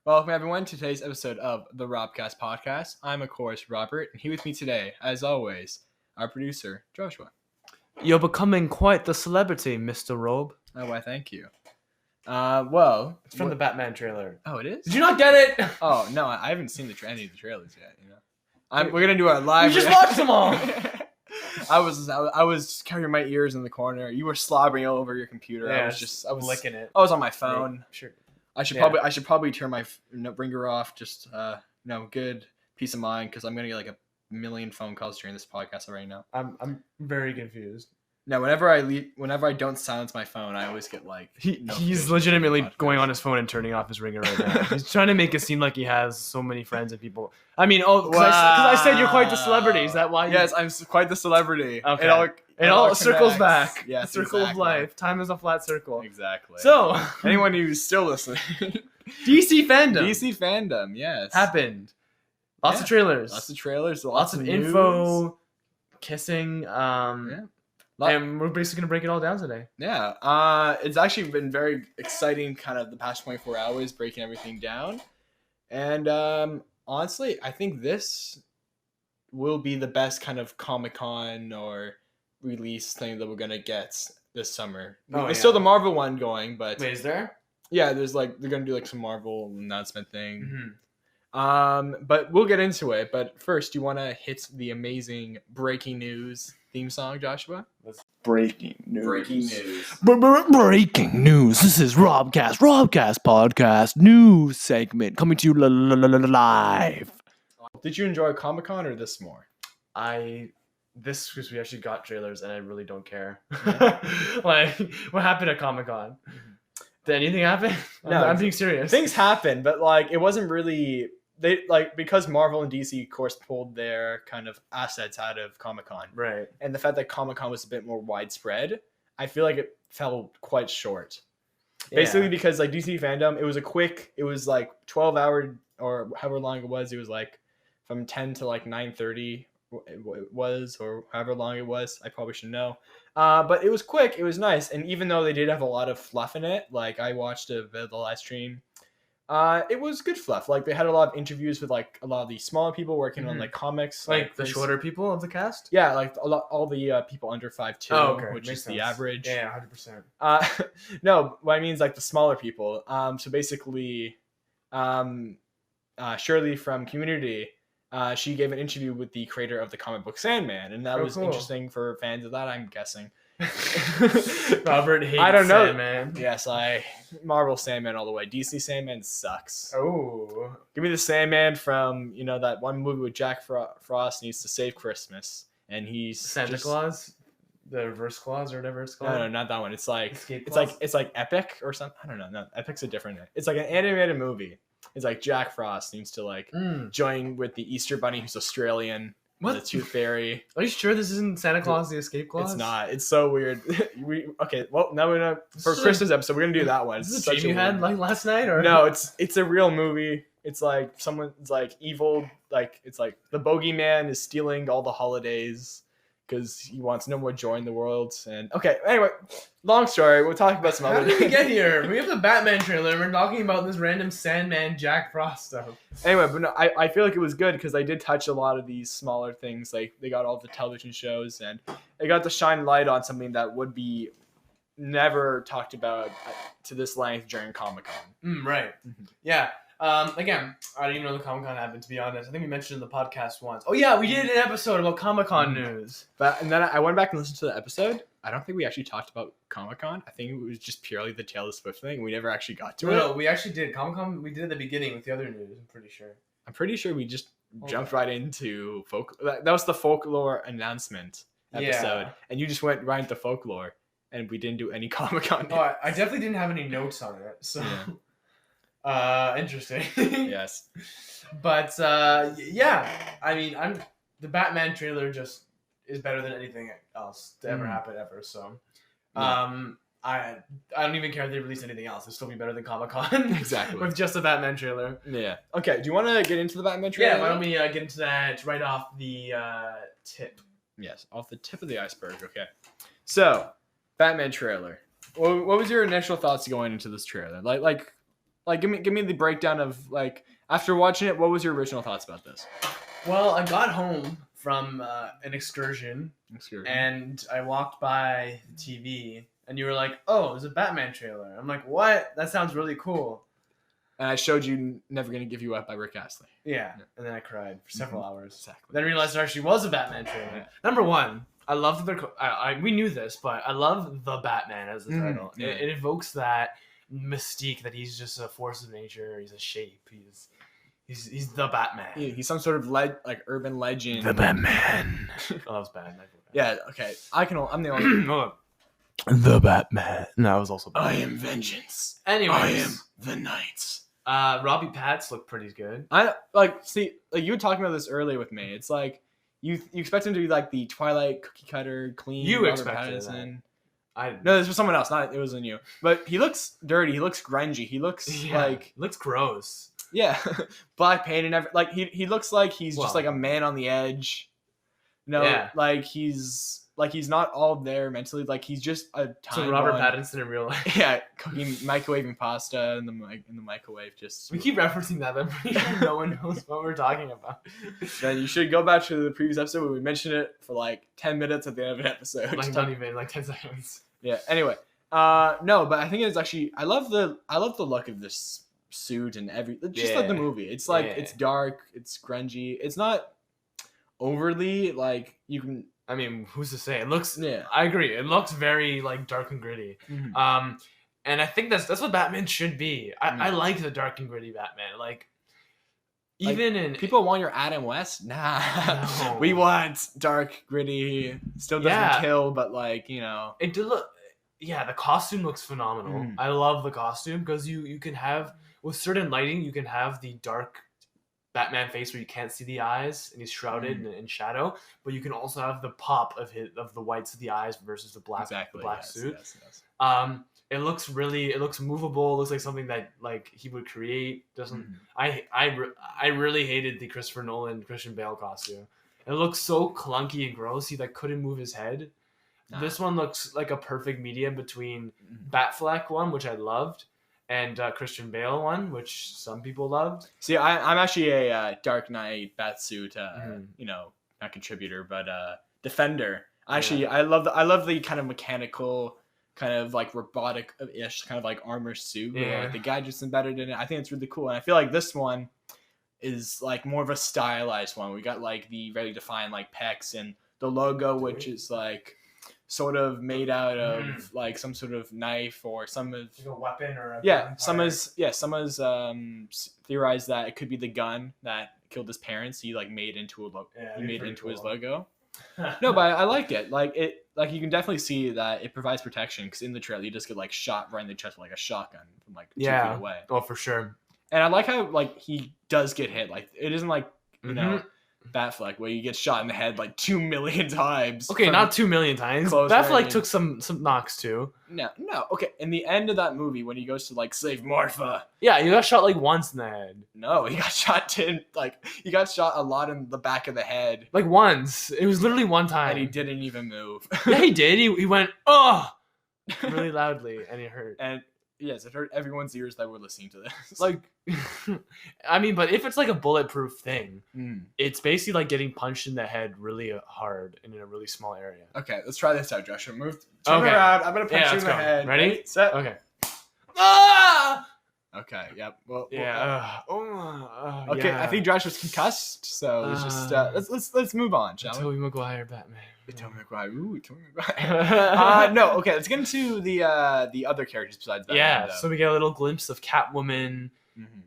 Welcome everyone to today's episode of the RobCast Podcast. I'm of course Robert, and here with me today, as always, our producer Joshua. You're becoming quite the celebrity, Mr. Rob. Oh, why? Thank you. Well, It's from the Batman trailer. Oh, it is. Did you not get it? Oh no, I haven't seen any of the trailers yet. We're gonna do our live. You just watched them all. I was carrying my ears in the corner. You were slobbering all over your computer. Yeah, I was licking it. I was on my phone. Yeah, sure. I should probably turn my ringer off. Just good peace of mind, because I'm gonna get like a million phone calls during this podcast right now. I'm very confused. No, whenever I don't silence my phone, I always get like he's legitimately going on his phone and turning off his ringer right now. He's trying to make it seem like he has so many friends and people. I mean, because I said you're quite the celebrity. Is that why? Yes, I'm quite the celebrity. Okay. It all circles back. Yes, circle of life. Time is a flat circle. Exactly. So anyone who's still listening, DC FanDome. DC FanDome, yes, happened. Lots of trailers. Lots of info. Kissing. Yeah. And we're basically going to break it all down today. Yeah. It's actually been very exciting kind of the past 24 hours, breaking everything down. And honestly, I think this will be the best kind of Comic-Con or release thing that we're going to get this summer. There's still the Marvel one going, but... Wait, is there? Yeah, they're going to do some Marvel announcement thing. Mm-hmm. But we'll get into it. But first, do you want to hit the amazing breaking news theme song, Joshua? Breaking news. Breaking news. Breaking news. This is RobCast Podcast news segment coming to you live. Did you enjoy Comic-Con or this more? Because we actually got trailers and I really don't care. Yeah. Like, what happened at Comic-Con? Mm-hmm. Did anything happen? No, I'm being serious. Things happened, but like it wasn't really. They because Marvel and DC, of course, pulled their kind of assets out of Comic-Con. Right. And the fact that Comic-Con was a bit more widespread, I feel like it fell quite short. Yeah. Basically because like DC FanDome, it was like 12-hour or however long it was. It was like from 10 to like 9:30 it was, or however long it was. I probably should know. But it was quick. It was nice. And even though they did have a lot of fluff in it, like I watched the live stream, it was good fluff. Like they had a lot of interviews with like a lot of the smaller people working on like comics, like the shorter people of the cast. Yeah, like all the people under 5'2", which is the average. Yeah, 100%. No, what I mean is like the smaller people. So basically, Charli from Community, she gave an interview with the creator of the comic book Sandman, and that was interesting for fans of that, I'm guessing. Robert hates I don't know. Sandman. Yes, Marvel Sandman all the way. DC Sandman sucks. Oh, give me the Sandman from that one movie with Jack Frost needs to save Christmas, and he's Santa Claus, the reverse clause or whatever it's called. No, not that one. It's like it's like Epic or something. I don't know. No, Epic's a different name. It's like an animated movie. It's like Jack Frost needs to like join with the Easter Bunny, who's Australian. What? The Tooth Fairy. Are you sure this isn't Santa Claus the Escape Clause? It's not. It's so weird. Well, now we're gonna for Christmas episode. We're gonna do that one. Is this a dream you had like last night, or no? It's a real movie. It's like someone's like evil. Like it's like the bogeyman is stealing all the holidays because he wants no more joy in the world. And okay, anyway, long story. We'll talk about some other. How did we get here? We have the Batman trailer, and we're talking about this random Sandman Jack Frost stuff. Anyway, but no, I feel like it was good because they did touch a lot of these smaller things. Like they got all the television shows, and they got to shine light on something that would be never talked about to this length during Comic-Con. Right. Mm-hmm. Yeah. Again, I don't even know the Comic-Con happened, to be honest. I think we mentioned in the podcast once. Oh yeah, we did an episode about Comic-Con news. And then I went back and listened to the episode. I don't think we actually talked about Comic-Con. I think it was just purely the Taylor Swift thing. We never actually got to it. No, we actually did. Comic-Con, we did at the beginning with the other news, I'm pretty sure. I'm pretty sure we just jumped right into folklore. That was the folklore announcement episode. Yeah. And you just went right into folklore. And we didn't do any Comic-Con. Oh, I definitely didn't have any notes on it. So... Yeah. Interesting. Yes. But yeah, I mean, the Batman trailer just is better than anything else to ever happen ever. So, I don't even care if they release anything else. It'll still be better than Comic-Con. Exactly. With just a Batman trailer. Yeah. Okay. Do you want to get into the Batman trailer? Yeah. Why don't we get into that right off the tip? Yes, off the tip of the iceberg. Okay. So, Batman trailer. What was your initial thoughts going into this trailer? Like Like, give me the breakdown of like after watching it. What was your original thoughts about this? Well, I got home from an excursion, and I walked by the TV, and you were like, "Oh, there's a Batman trailer." I'm like, "What? That sounds really cool." And I showed you "Never Gonna Give You Up" by Rick Astley. Yeah, and then I cried for several hours. Exactly. Then I realized there actually was a Batman trailer. Yeah. Number one, I love that we knew this, but I love the Batman as the title. Yeah. It evokes that mystique that he's just a force of nature. He's a shape. He's the Batman. Yeah, he's some sort of urban legend. The Batman. Oh, that was bad. Yeah. Okay. I'm the only. The Batman. No, that was also bad. I am vengeance. Anyways, I am the night. Robbie Pat's look pretty good. You were talking about this earlier with me. It's like you expect him to be like the Twilight cookie cutter, clean. You Robert expected Pattinson. that. No, this was someone else. It wasn't you. But he looks dirty. He looks grungy. He looks looks gross. Yeah, black paint and everything. Like he looks like he's just like a man on the edge. No, he's not all there mentally. Like he's just a time. So Robert Pattinson in real life. Yeah, cooking, microwaving pasta in the microwave. Just we keep referencing that, but I'm pretty sure no one knows what we're talking about. Then you should go back to the previous episode where we mentioned it for like 10 minutes at the end of an episode. Like not even like 10 seconds. Yeah. Anyway, no, but I think it's actually I love the look of this suit and like the movie. It's like it's dark, it's grungy. It's not overly like you can. I mean, who's to say? It looks. Yeah, I agree. It looks very like dark and gritty. Mm-hmm. And I think that's what Batman should be. I like the dark and gritty Batman. Like, even in people want your Adam West. Nah, no. We want dark, gritty. Still doesn't kill, but like it did look. Yeah, the costume looks phenomenal. I love the costume because you can have with certain lighting you can have the dark Batman face where you can't see the eyes and he's shrouded in shadow, but you can also have the pop of the whites of the eyes versus the black suit. Yes. It looks movable. It looks like something that like he would create. I really hated the Christopher Nolan Christian Bale costume. It looks so clunky and gross. He like couldn't move his head. This one looks like a perfect medium between Batfleck one, which I loved, and Christian Bale one, which some people loved. See, I'm actually a Dark Knight Batsuit, not contributor, but defender. Actually, I love the kind of mechanical, kind of like robotic-ish kind of like armor suit. Where, like, the gadgets embedded in it. I think it's really cool, and I feel like this one is like more of a stylized one. We got like the very defined like pecs and the logo, which is like sort of made out of like some sort of knife or some of like a weapon or some has theorized that it could be the gun that killed his parents. He like made into his logo. No, but I like it. Like you can definitely see that it provides protection because in the trailer you just get like shot right in the chest with like a shotgun from like 2 feet away. Oh, for sure. And I like how like he does get hit. Like it isn't like Batfleck where you get shot in the head like 2 million times. Okay, not 2 million times. Batfleck took some knocks too. No. Okay, in the end of that movie when he goes to like save Martha. Yeah, you got shot like once in the head. No, he got shot a lot in the back of the head. Like once. It was literally one time. And he didn't even move. Yeah, he did. He went, oh, really loudly, and it hurt. And yes, it hurt everyone's ears that were listening to this. Like, I mean, but if it's like a bulletproof thing, it's basically like getting punched in the head really hard and in a really small area. Okay, let's try this out, Joshua. Turn around. I'm gonna punch you in the head. Ready? Set. Okay. Ah! Okay. Yep. Well. Yeah. Okay. Yeah. I think Josh was concussed, so let's move on, shall we? Tobey Maguire, Batman. Tobey Maguire. Ooh, Tobey Maguire. No. Okay. Let's get into the other characters besides Batman. Yeah. So we get a little glimpse of Catwoman,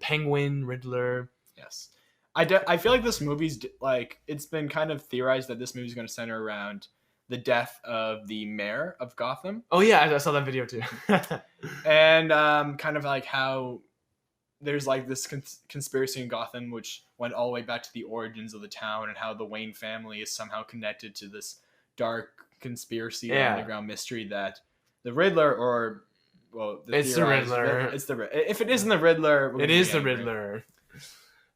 Penguin, Riddler. Yes. I feel like this movie's like it's been kind of theorized that this movie's going to center around the death of the mayor of Gotham. Oh yeah, I saw that video too. And kind of like how there's like this conspiracy in Gotham which went all the way back to the origins of the town and how the Wayne family is somehow connected to this dark conspiracy underground mystery that the Riddler it's the Riddler. If it isn't the Riddler, it is the Riddler.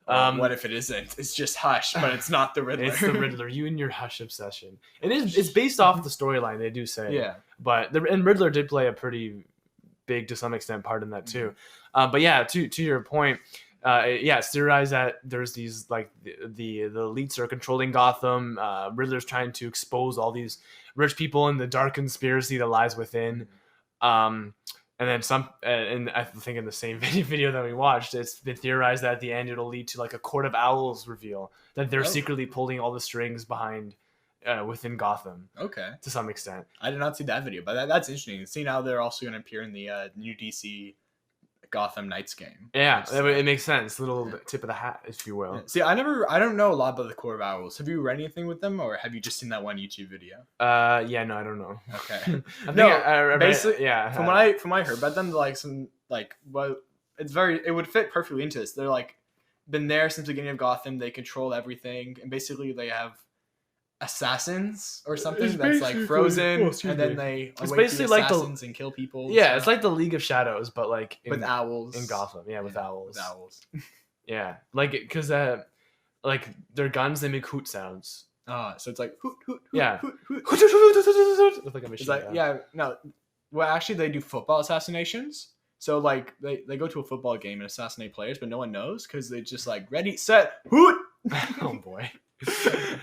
What if it isn't? It's just Hush, but it's not the Riddler. It's the Riddler. You and your Hush obsession. It's based off the storyline, they do say. Yeah. But and Riddler did play a pretty big, to some extent, part in that too. But yeah, to your point, it's theorized that there's these like the elites are controlling Gotham. Riddler's trying to expose all these rich people and the dark conspiracy that lies within. And then and I think in the same video that we watched, it's been theorized that at the end it'll lead to like a Court of Owls reveal that they're secretly pulling all the strings behind within Gotham. Okay. To some extent. I did not see that video, but that's interesting. See, now they're also going to appear in the new DC Gotham Knights game. Yeah, it makes sense. Little tip of the hat, if you will. Yeah. See, I don't know a lot about the Court of Owls. Have you read anything with them, or have you just seen that one YouTube video? No, I don't know. Okay. I basically, yeah. From what I heard about them, like some like it would fit perfectly into this. They're like been there since the beginning of Gotham. They control everything, and basically they have assassins or something that's like frozen, and then they it's basically like assassins and kill people. Yeah, it's like the League of Shadows, but like with owls in Gotham. Yeah, with owls. With owls. Yeah, like because like their guns, they make hoot sounds. So it's like hoot hoot hoot. Yeah. Hoot, hoot. With like a machine. It's like no. Well, actually, they do football assassinations. So like they go to a football game and assassinate players, but no one knows because they just like ready set hoot. Oh boy.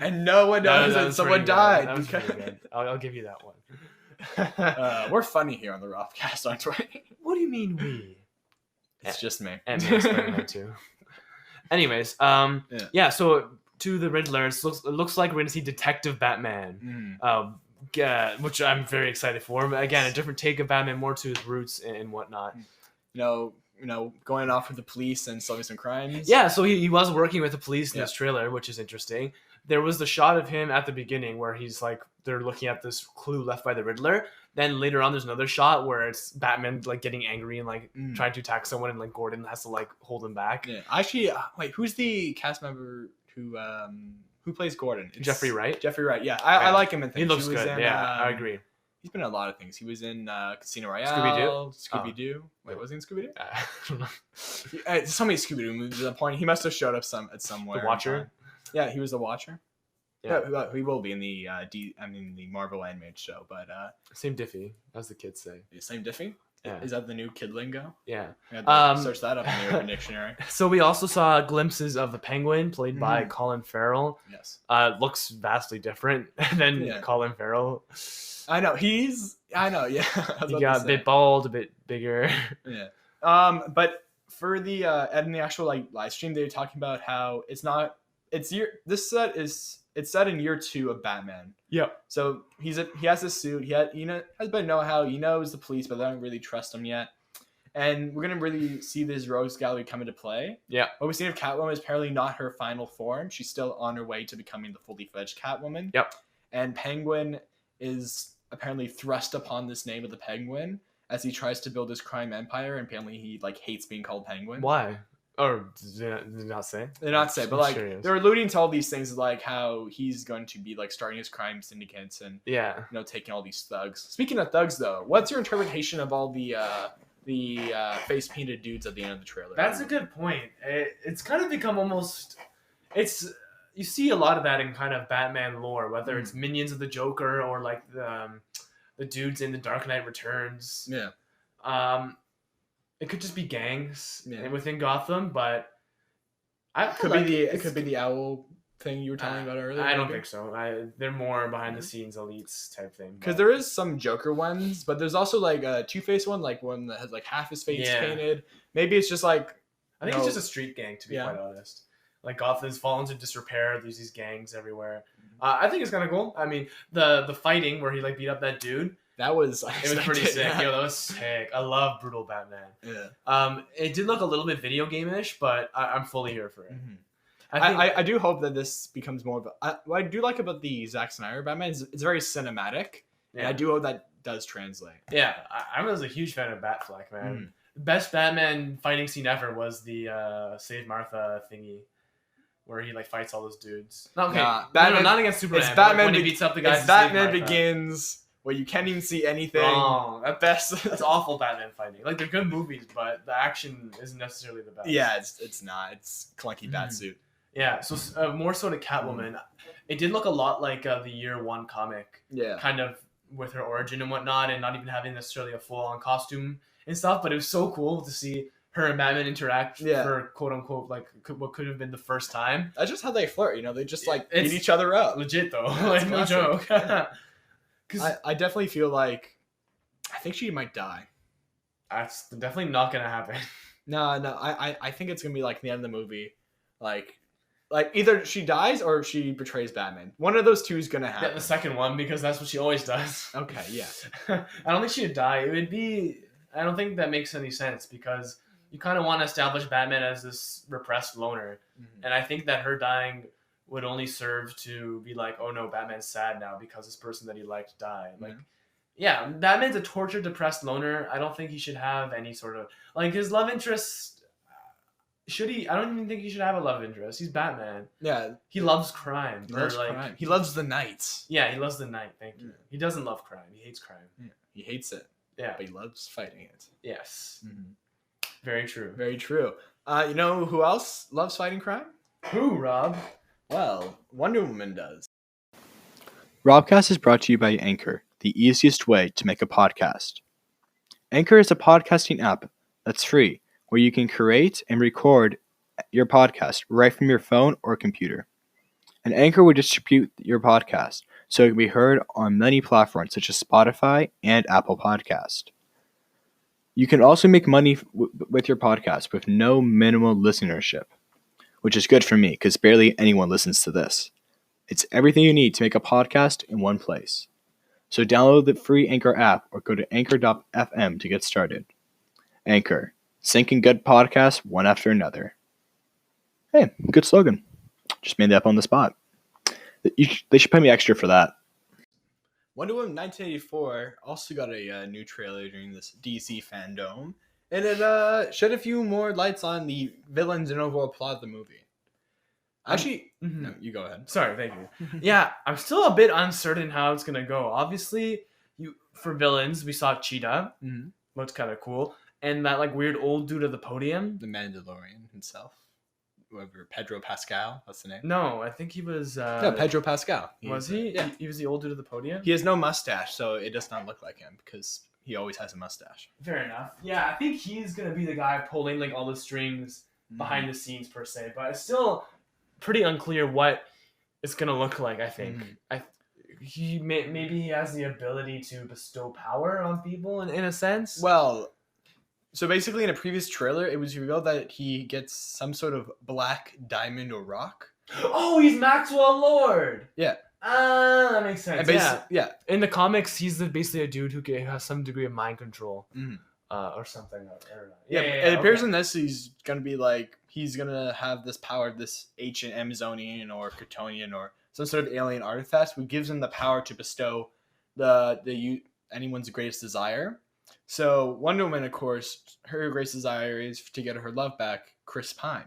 And no one knows that someone died. That was pretty good. I'll give you that one. We're funny here on the RobCast, aren't we? What do you mean we? It's just me. And me, Spider-Man too. Anyways, so to the Riddler, it looks like we're going to see Detective Batman, which I'm very excited for. But again, a different take of Batman, more to his roots and whatnot. You know, going off with the police and solving some crimes. Yeah, so he was working with the police in this trailer, which is interesting. There was the shot of him at the beginning where he's like, they're looking at this clue left by the Riddler. Then later on, there's another shot where it's Batman like getting angry and like trying to attack someone, and like Gordon has to like hold him back. Yeah, actually, wait, who's the cast member who plays Gordon? It's Jeffrey Wright. Jeffrey Wright. Yeah, I like him in things. He looks good. I agree. He's been in a lot of things. He was in Casino Royale, Scooby-Doo. Wait, was he in Scooby-Doo? I don't know. There's so many Scooby-Doo movies at that point. He must have showed up somewhere. The Watcher? Yeah, he was the Watcher. Yeah, he will be in the the Marvel animated show, but same Diffie, as the kids say. Same Diffie? Yeah. Is that the new kid lingo? Yeah. Search that up in the Urban Dictionary. So we also saw glimpses of the Penguin played by Colin Farrell. Yes. Looks vastly different than Colin Farrell. I know. Yeah. He got a bit bald, a bit bigger. Yeah. But for the in the actual like live stream, they were talking about how it's set in year 2 of Batman. Yeah. So he has this suit. He has been know-how. He knows the police, but they don't really trust him yet. And we're gonna really see this rogues gallery come into play. Yeah. What we've seen of Catwoman is apparently not her final form. She's still on her way to becoming the fully fledged Catwoman. Yep. And Penguin is apparently thrust upon this name of the Penguin as he tries to build his crime empire, and apparently he like hates being called Penguin. Why? Or did they not say? They're not say, but like they're alluding to all these things, like how he's going to be like starting his crime syndicates and taking all these thugs. Speaking of thugs, though, what's your interpretation of all the face painted dudes at the end of the trailer? That's a good point. It's kind of become almost you see a lot of that in kind of Batman lore, whether it's minions of the Joker or like the dudes in the Dark Knight Returns. Yeah. It could just be gangs within Gotham, but it could be the owl thing you were talking about earlier. I don't think so. They're more behind the scenes elites type thing. Because there is some Joker ones, but there's also like a Two-Face one, like one that has like half his face painted. Maybe it's just like I think it's just a street gang, to be quite honest. Like Gotham's fallen into disrepair. There's these gangs everywhere. I think it's kind of cool. I mean, the fighting where he like beat up that dude. It was pretty sick. Yo, that was sick. I love brutal Batman. Yeah. It did look a little bit video game-ish, but I'm fully here for it. Mm-hmm. I do hope that this becomes more of what I do like about the Zack Snyder Batman is it's very cinematic. Yeah. And I do hope that does translate. Yeah, I was a huge fan of Batfleck, man. The best Batman fighting scene ever was the Save Martha thingy. Where he like fights all those dudes. Batman, not against Superman. It's Batman when he beats up the guys. It's Batman Begins. Where you can't even see anything. Wrong. At best, it's awful Batman fighting. Like they're good movies, but the action isn't necessarily the best. Yeah, it's not. It's clunky Batsuit. Yeah, so more so to Catwoman. It did look a lot like the Year One comic. Yeah. Kind of with her origin and whatnot, and not even having necessarily a full-on costume and stuff. But it was so cool to see her and Batman interact Yeah. for quote unquote like what could have been the first time. That's just how they flirt, you know. They just like It's beat each other up. Legit though, Yeah, like it's no classic. joke. Because I definitely feel like I think she might die. that's definitely not gonna happen. No, I think it's gonna be like the end of the movie, like either she dies or she betrays Batman. One of those two is gonna Yeah, happen. the second one because that's what she always does. Okay, yeah. I don't think she'd die. It would be. I don't think that makes any sense because you kind of want to establish Batman as this repressed loner, and I think that her dying would only serve to be like, oh no, Batman's sad now because this person that he liked died. Like, yeah, Batman's a tortured, depressed loner. I don't think he should have any sort of like his love interest. Should he? I don't even think he should have a love interest. He's Batman. Yeah, He loves crime. he loves crime. He loves the nights. Yeah, he loves the night. Thank you. Yeah. He doesn't love crime. He hates crime. Yeah. He hates it, Yeah. but he loves fighting it. Yes. Very true. Very true. You know who else loves fighting crime? Who, Rob? Well, Wonder Woman does. RobCast is brought to you by Anchor, the easiest way to make a podcast. Anchor is a podcasting app that's free, where you can create and record your podcast right from your phone or computer. And Anchor will distribute your podcast so it can be heard on many platforms such as Spotify and Apple Podcast. You can also make money with your podcast with no minimal listenership, which is good for me because barely anyone listens to this. It's everything you need to make a podcast in one place. So download the free Anchor app or go to anchor.fm to get started. Anchor, syncing good podcasts one after another. Hey, good slogan. Just made that up on the spot. They should pay me extra for that. Wonder Woman 1984 also got a new trailer during this DC FanDome, and it shed a few more lights on the villains and overall plot of the movie. Actually, no, you go ahead. Sorry, thank you. Yeah, I'm still a bit uncertain how it's gonna go. Obviously, for villains, we saw Cheetah. Looked kind of cool, and that like weird old dude at the podium. The Mandalorian himself. Whoever, Pedro Pascal, that's the name. No, I think he was. No, Pedro Pascal. Was he? Yeah. He was the old dude at the podium. He has no mustache, so it does not look like him because he always has a mustache. Fair enough. Yeah, I think he's gonna be the guy pulling like all the strings behind the scenes per se, but it's still pretty unclear what it's gonna look like. I think maybe he has the ability to bestow power on people in a sense. Well, so basically in a previous trailer, it was revealed that he gets some sort of black diamond or rock. Oh, he's Maxwell Lord. Yeah. That makes sense. Yeah. In the comics, he's basically a dude who has some degree of mind control, or something. It appears in this he's gonna be like he's gonna have this power of this ancient Amazonian or Kryptonian or some sort of alien artifact, which gives him the power to bestow anyone's greatest desire. So Wonder Woman, of course, her greatest desire is to get her love back, Chris Pine.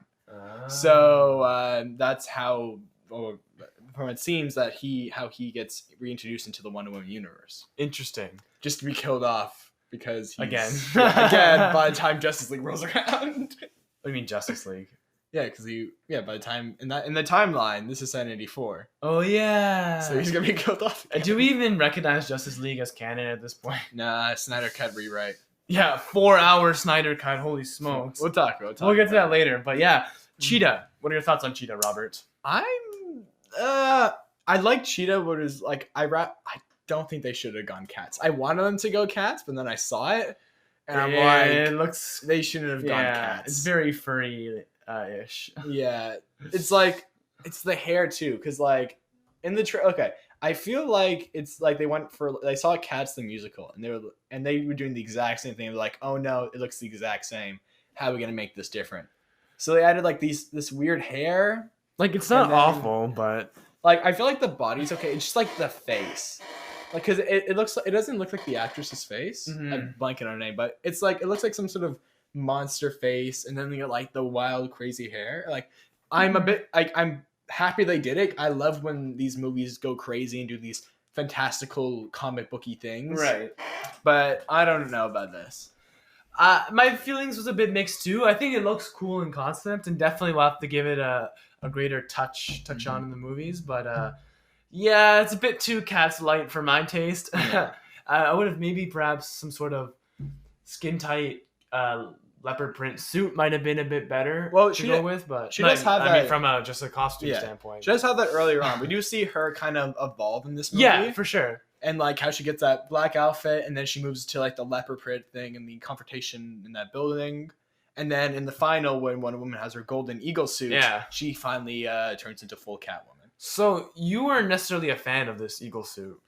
So that's how, or from it seems that how he gets reintroduced into the Wonder Woman universe. Interesting. Just to be killed off because he's, again by the time Justice League rolls around. What do you mean Justice League? Yeah, because by the time in the timeline, this is set in 84. Oh yeah. So he's gonna be killed off. Again. Do we even recognize Justice League as canon at this point? Nah, Snyder Cut rewrite. Yeah, 4-hour Snyder Cut. Holy smokes. We'll talk. We'll get to that later. But yeah, Cheetah. What are your thoughts on Cheetah, Robert? I like Cheetah, but it was like I don't think they should have gone cats. I wanted them to go cats, but then I saw it, and I'm like, it looks. They shouldn't have gone cats. It's very furry. Ish. Yeah, it's like it's the hair too, because like in the okay, I feel like it's like they saw Cats the musical, and they were doing the exact same thing. They're like, oh no, it looks the exact same. How are we gonna make this different? So they added like this weird hair. Like it's not awful, but like I feel like the body's okay. It's just like the face, like because it doesn't look like the actress's face. I'm blanking on her name, but it looks like some sort of monster face, and then you got like the wild crazy hair. Like I'm a bit like I'm happy they did it. I love when these movies go crazy and do these fantastical comic booky things, right? But I don't know about this. My feelings was a bit mixed too. I think it looks cool in concept, and definitely we'll have to give it a greater touch on in the movies. But yeah, it's a bit too Cats light for my taste. I would have maybe perhaps some sort of skin tight leopard print suit might have been a bit better. Well, to go with, but she does have I mean, that- from just a costume standpoint. She does have that earlier on. We do see her kind of evolve in this movie. Yeah, for sure. And like how she gets that black outfit, and then she moves to like the leopard print thing and the confrontation in that building. And then in the final, when Wonder Woman has her golden eagle suit, she finally turns into full Catwoman. So you weren't necessarily a fan of this eagle suit.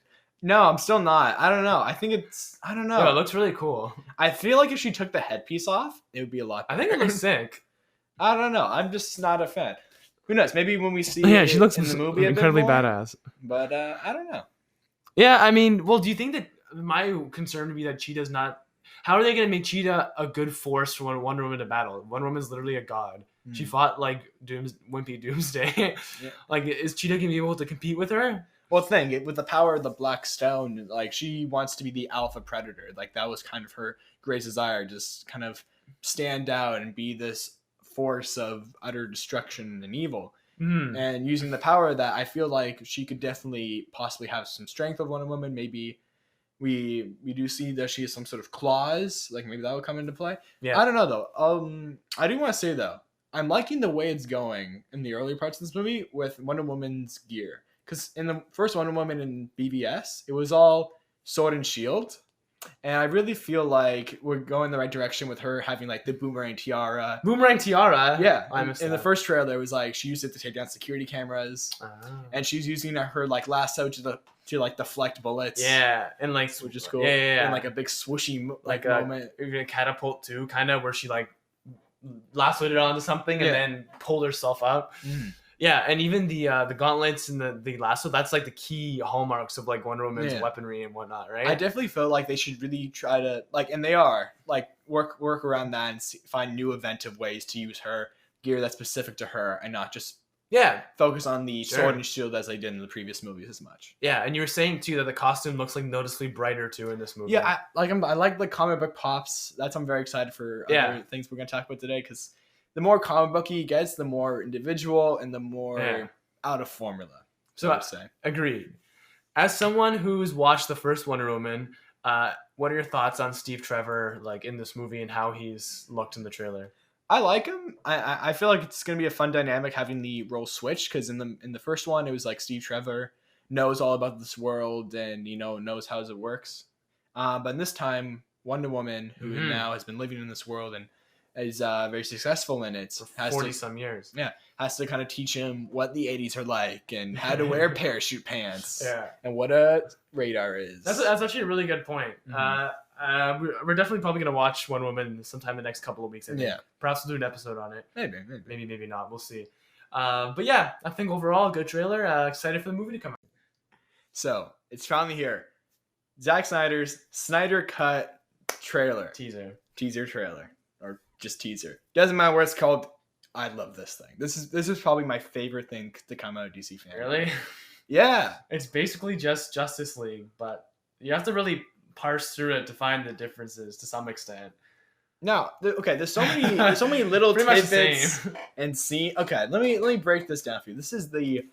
No, I'm still not. I don't know. I don't know. Yeah, it looks really cool. I feel like if she took the headpiece off, it would be a lot better. I think it looks sick. I don't know. I'm just not a fan. Who knows? Maybe when we see she looks in the movie incredibly a bit more, badass. But I don't know. Yeah, I mean, well, do you think that my concern would be that Cheetah's not... How are they going to make Cheetah a good force for Wonder Woman to battle? Wonder Woman's literally a god. She fought like Wimpy Doomsday. Yeah. Like, is Cheetah going to be able to compete with her? Well, with the power of the Black Stone, like she wants to be the alpha predator. Like that was kind of her greatest desire, just kind of stand out and be this force of utter destruction and evil. And using the power of that, I feel like she could definitely possibly have some strength of Wonder Woman. Maybe we do see that she has some sort of claws. Like maybe that will come into play. Yeah, I don't know though. I do want to say though, I'm liking the way it's going in the early parts of this movie with Wonder Woman's gear. Because in the first Wonder Woman in BVS, it was all sword and shield. And I really feel like we're going the right direction with her having like the boomerang tiara. Boomerang tiara? Yeah. In the first trailer, it was like she used it to take down security cameras. And she's using her like lasso to like deflect bullets. Yeah. And like, which is cool. Yeah. And like a big swooshy like moment. Even a catapult too, kind of where she like lassoed it onto something and then pulled herself up. Yeah, and even the gauntlets and the lasso, that's like the key hallmarks of like Wonder Woman's weaponry and whatnot, right? I definitely feel like they should really try to like, and they are like work around that and find new inventive ways to use her gear that's specific to her and not just focus on the sword and shield as they did in the previous movies as much. Yeah, and you were saying too that the costume looks like noticeably brighter too in this movie. Yeah, I like the comic book pops. I'm very excited for other things we're gonna talk about today because the more comic booky it gets, the more individual and the more out of formula. So I would say. Agreed. As someone who's watched the first Wonder Woman, what are your thoughts on Steve Trevor like in this movie and how he's looked in the trailer? I like him. I feel like it's gonna be a fun dynamic having the role switch because in the first one it was like Steve Trevor knows all about this world and knows how it works. But in this time, Wonder Woman, who now has been living in this world and is very successful in it. For 40-some years. Yeah. Has to kind of teach him what the 80s are like and how to wear parachute pants. Yeah. And what a radar is. That's actually a really good point. We're definitely probably going to watch Wonder Woman sometime the next couple of weeks. I think. Yeah. Perhaps we'll do an episode on it. Maybe not. We'll see. But yeah, I think overall, good trailer. Excited for the movie to come out. So, it's finally here. Zack Snyder's Snyder Cut trailer. Teaser trailer. Or just teaser. Doesn't matter what it's called. I love this thing. This is probably my favorite thing to come out of DC FanDome. Really? Yeah. It's basically just Justice League, but you have to really parse through it to find the differences to some extent. No, there's so many little tidbits and see. Okay, let me break this down for you. This is the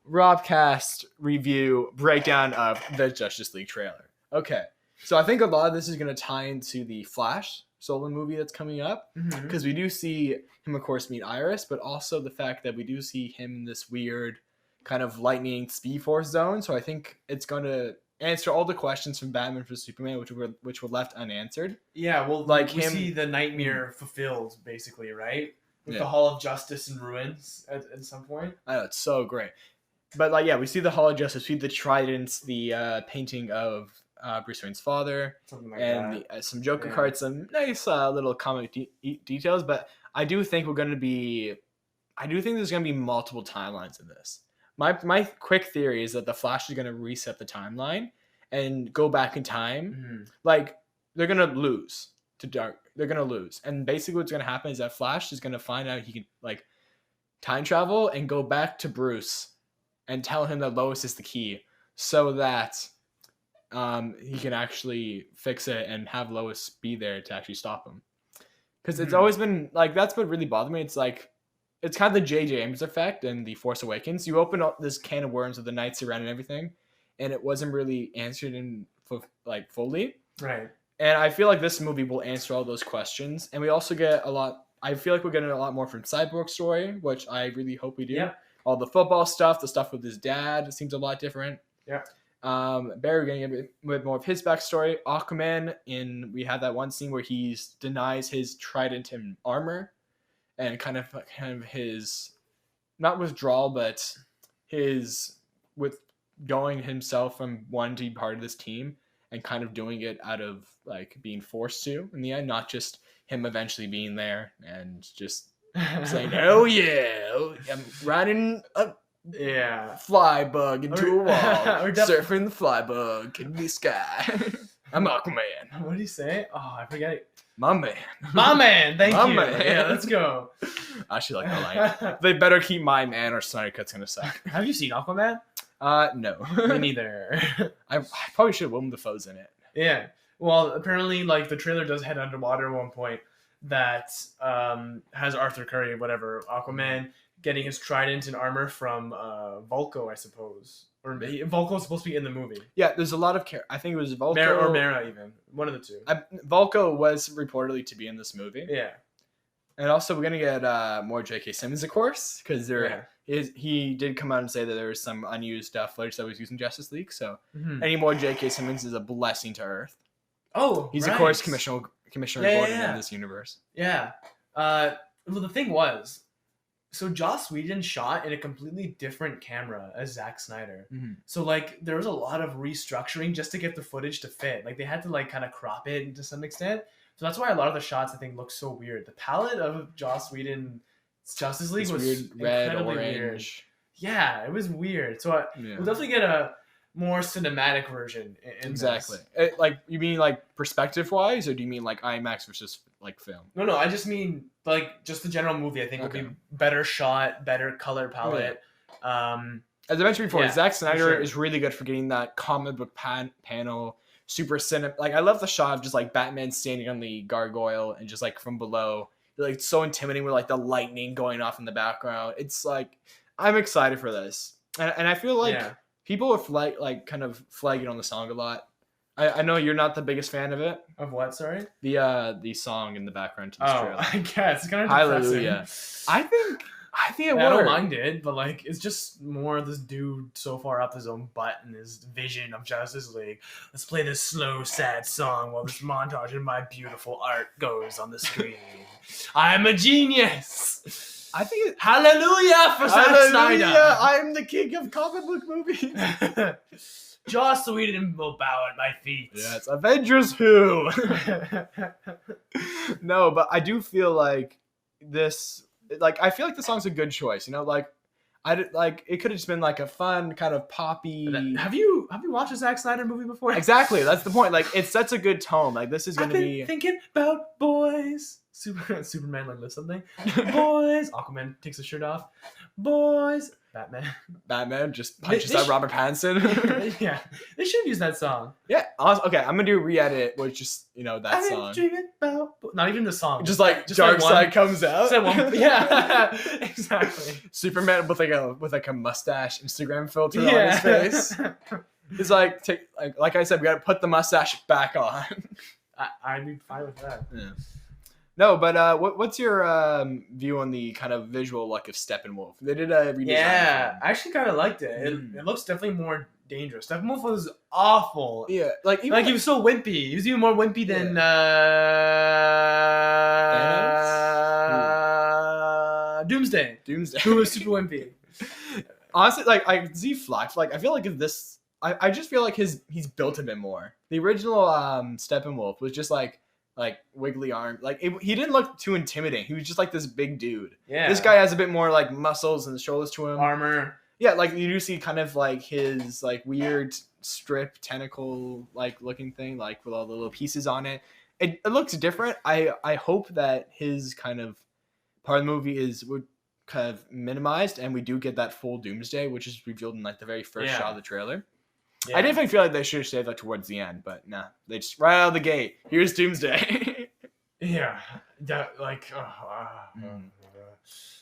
RobCast review breakdown of the Justice League trailer. Okay, so I think a lot of this is going to tie into the Flash solo movie that's coming up because we do see him, of course, meet Iris, but also the fact that we do see him in this weird kind of lightning Speed Force zone. So I think it's going to answer all the questions from Batman vs Superman, which were left unanswered. Yeah, well, like we see the nightmare fulfilled, basically, right? With the Hall of Justice in ruins at some point. I know, it's so great. But we see the Hall of Justice, we see the tridents, the painting of Bruce Wayne's father, something like and some Joker cards, some nice little comic details. But I do think there's going to be multiple timelines in this. My quick theory is that the Flash is going to reset the timeline and go back in time. Like they're going to lose to Dark. They're going to lose, and basically what's going to happen is that Flash is going to find out he can like time travel and go back to Bruce and tell him that Lois is the key, so that he can actually fix it and have Lois be there to actually stop him. Because it's always been like, that's what really bothered me. It's like, it's kind of the J.J. Abrams effect in The Force Awakens. You open up this can of worms with the Knights around and everything, and it wasn't really answered in fully. Right. And I feel like this movie will answer all those questions. And we also get a lot. I feel like we're getting a lot more from Cyborg's story, which I really hope we do. Yeah. All the football stuff, the stuff with his dad seems a lot different. Yeah. Barry getting a bit more of his backstory. Aquaman, we had that one scene where he denies his trident and armor, and kind of his not withdrawal, but his with going himself from wanting to be part of this team and kind of doing it out of like being forced to in the end, not just him eventually being there and just saying, "Oh yeah, I'm riding a fly bug into a wall, surfing the fly bug in the sky. I'm Aquaman." What did he say? Oh, I forget it. My man. My man, thank My you. man. Yeah, let's go. I actually like that line. They better keep my man or Snyder Cut's gonna suck. Have you seen Aquaman? No. Me neither. I probably should have Willem Dafoe's in it. Yeah. Well, apparently, like, the trailer does head underwater at one point that has Arthur Curry or whatever, Aquaman, getting his trident and armor from Vulko, I suppose. Or Vulko's supposed to be in the movie. Yeah, there's a lot of I think it was Vulko. Or Mara, even. One of the two. Vulko was reportedly to be in this movie. Yeah. And also, we're going to get more J.K. Simmons, of course, because he did come out and say that there was some unused footage that was used in Justice League. So any more J.K. Simmons is a blessing to Earth. Oh, he's, of course, Commissioner Gordon in this universe. Yeah. Well, the thing was, so Joss Whedon shot in a completely different camera as Zack Snyder. Mm-hmm. So, like, there was a lot of restructuring just to get the footage to fit. Like, they had to, like, kind of crop it to some extent. So that's why a lot of the shots, I think, look so weird. The palette of Joss Whedon's Justice League was weird, red, incredibly orange. Weird. Yeah, it was weird. So we'll definitely get a more cinematic version in exactly. this. Like, you mean like perspective-wise, or do you mean like IMAX versus like film? No, I just mean like just the general movie. I think will be better shot, better color palette. As I mentioned before, Zack Snyder is really good for getting that comic book panel. Super like I love the shot of just like Batman standing on the gargoyle and just like from below, like so intimidating with like the lightning going off in the background. It's like I'm excited for this, and I feel like people are like kind of flagging on the song a lot. I know you're not the biggest fan of it. Of what? Sorry. The song in the background to this trailer. I guess it's kind of Hallelujah. I think it worked. I don't mind it, but like it's just more of this dude so far up his own butt and his vision of Justice League. Let's play this slow, sad song while this montage of my beautiful art goes on the screen. I'm a genius. I think hallelujah for Zack Snyder. I'm the king of comic book movies. Joss Whedon will bow at my feet. Yes, Avengers who? No, but I do feel like this. Like I feel like the song's a good choice, you know. Like it could have just been like a fun kind of poppy. Have you watched a Zack Snyder movie before? Exactly, that's the point. Like it sets a good tone. Like this is gonna be thinking about boys. Superman like lifts something. Boys. Aquaman takes his shirt off. Boys. Batman just punches out Robert Pattinson. Yeah, they should use that song. Yeah. Okay, I'm gonna do re-edit, which just that song. Not even the song. Just Dark Side comes out. Yeah, exactly. Superman with like a mustache Instagram filter on his face. He's like I said, we gotta put the mustache back on. I'd be fine with that. Yeah. No, but what's your view on the kind of visual look of Steppenwolf? They did a redesign. Yeah, I actually kind of liked it. It looks definitely more dangerous. Steppenwolf was awful. Yeah, like he was so wimpy. He was even more wimpy than Doomsday. Who was super wimpy. Honestly, like I see Flash. Like I feel like if this, I just feel like he's built a bit more. The original Steppenwolf was just like wiggly arm. Like he didn't look too intimidating. He was just like this big dude. Yeah. This guy has a bit more like muscles and shoulders to him. Armor. Yeah, like you do see kind of like his like weird strip tentacle like looking thing, like with all the little pieces on it. It looks different. I hope that his kind of part of the movie is kind of minimized and we do get that full Doomsday, which is revealed in like the very first shot of the trailer. Yeah. I definitely feel like they should have saved that towards the end, but nah, they just right out of the gate. Here's Doomsday. Yeah, that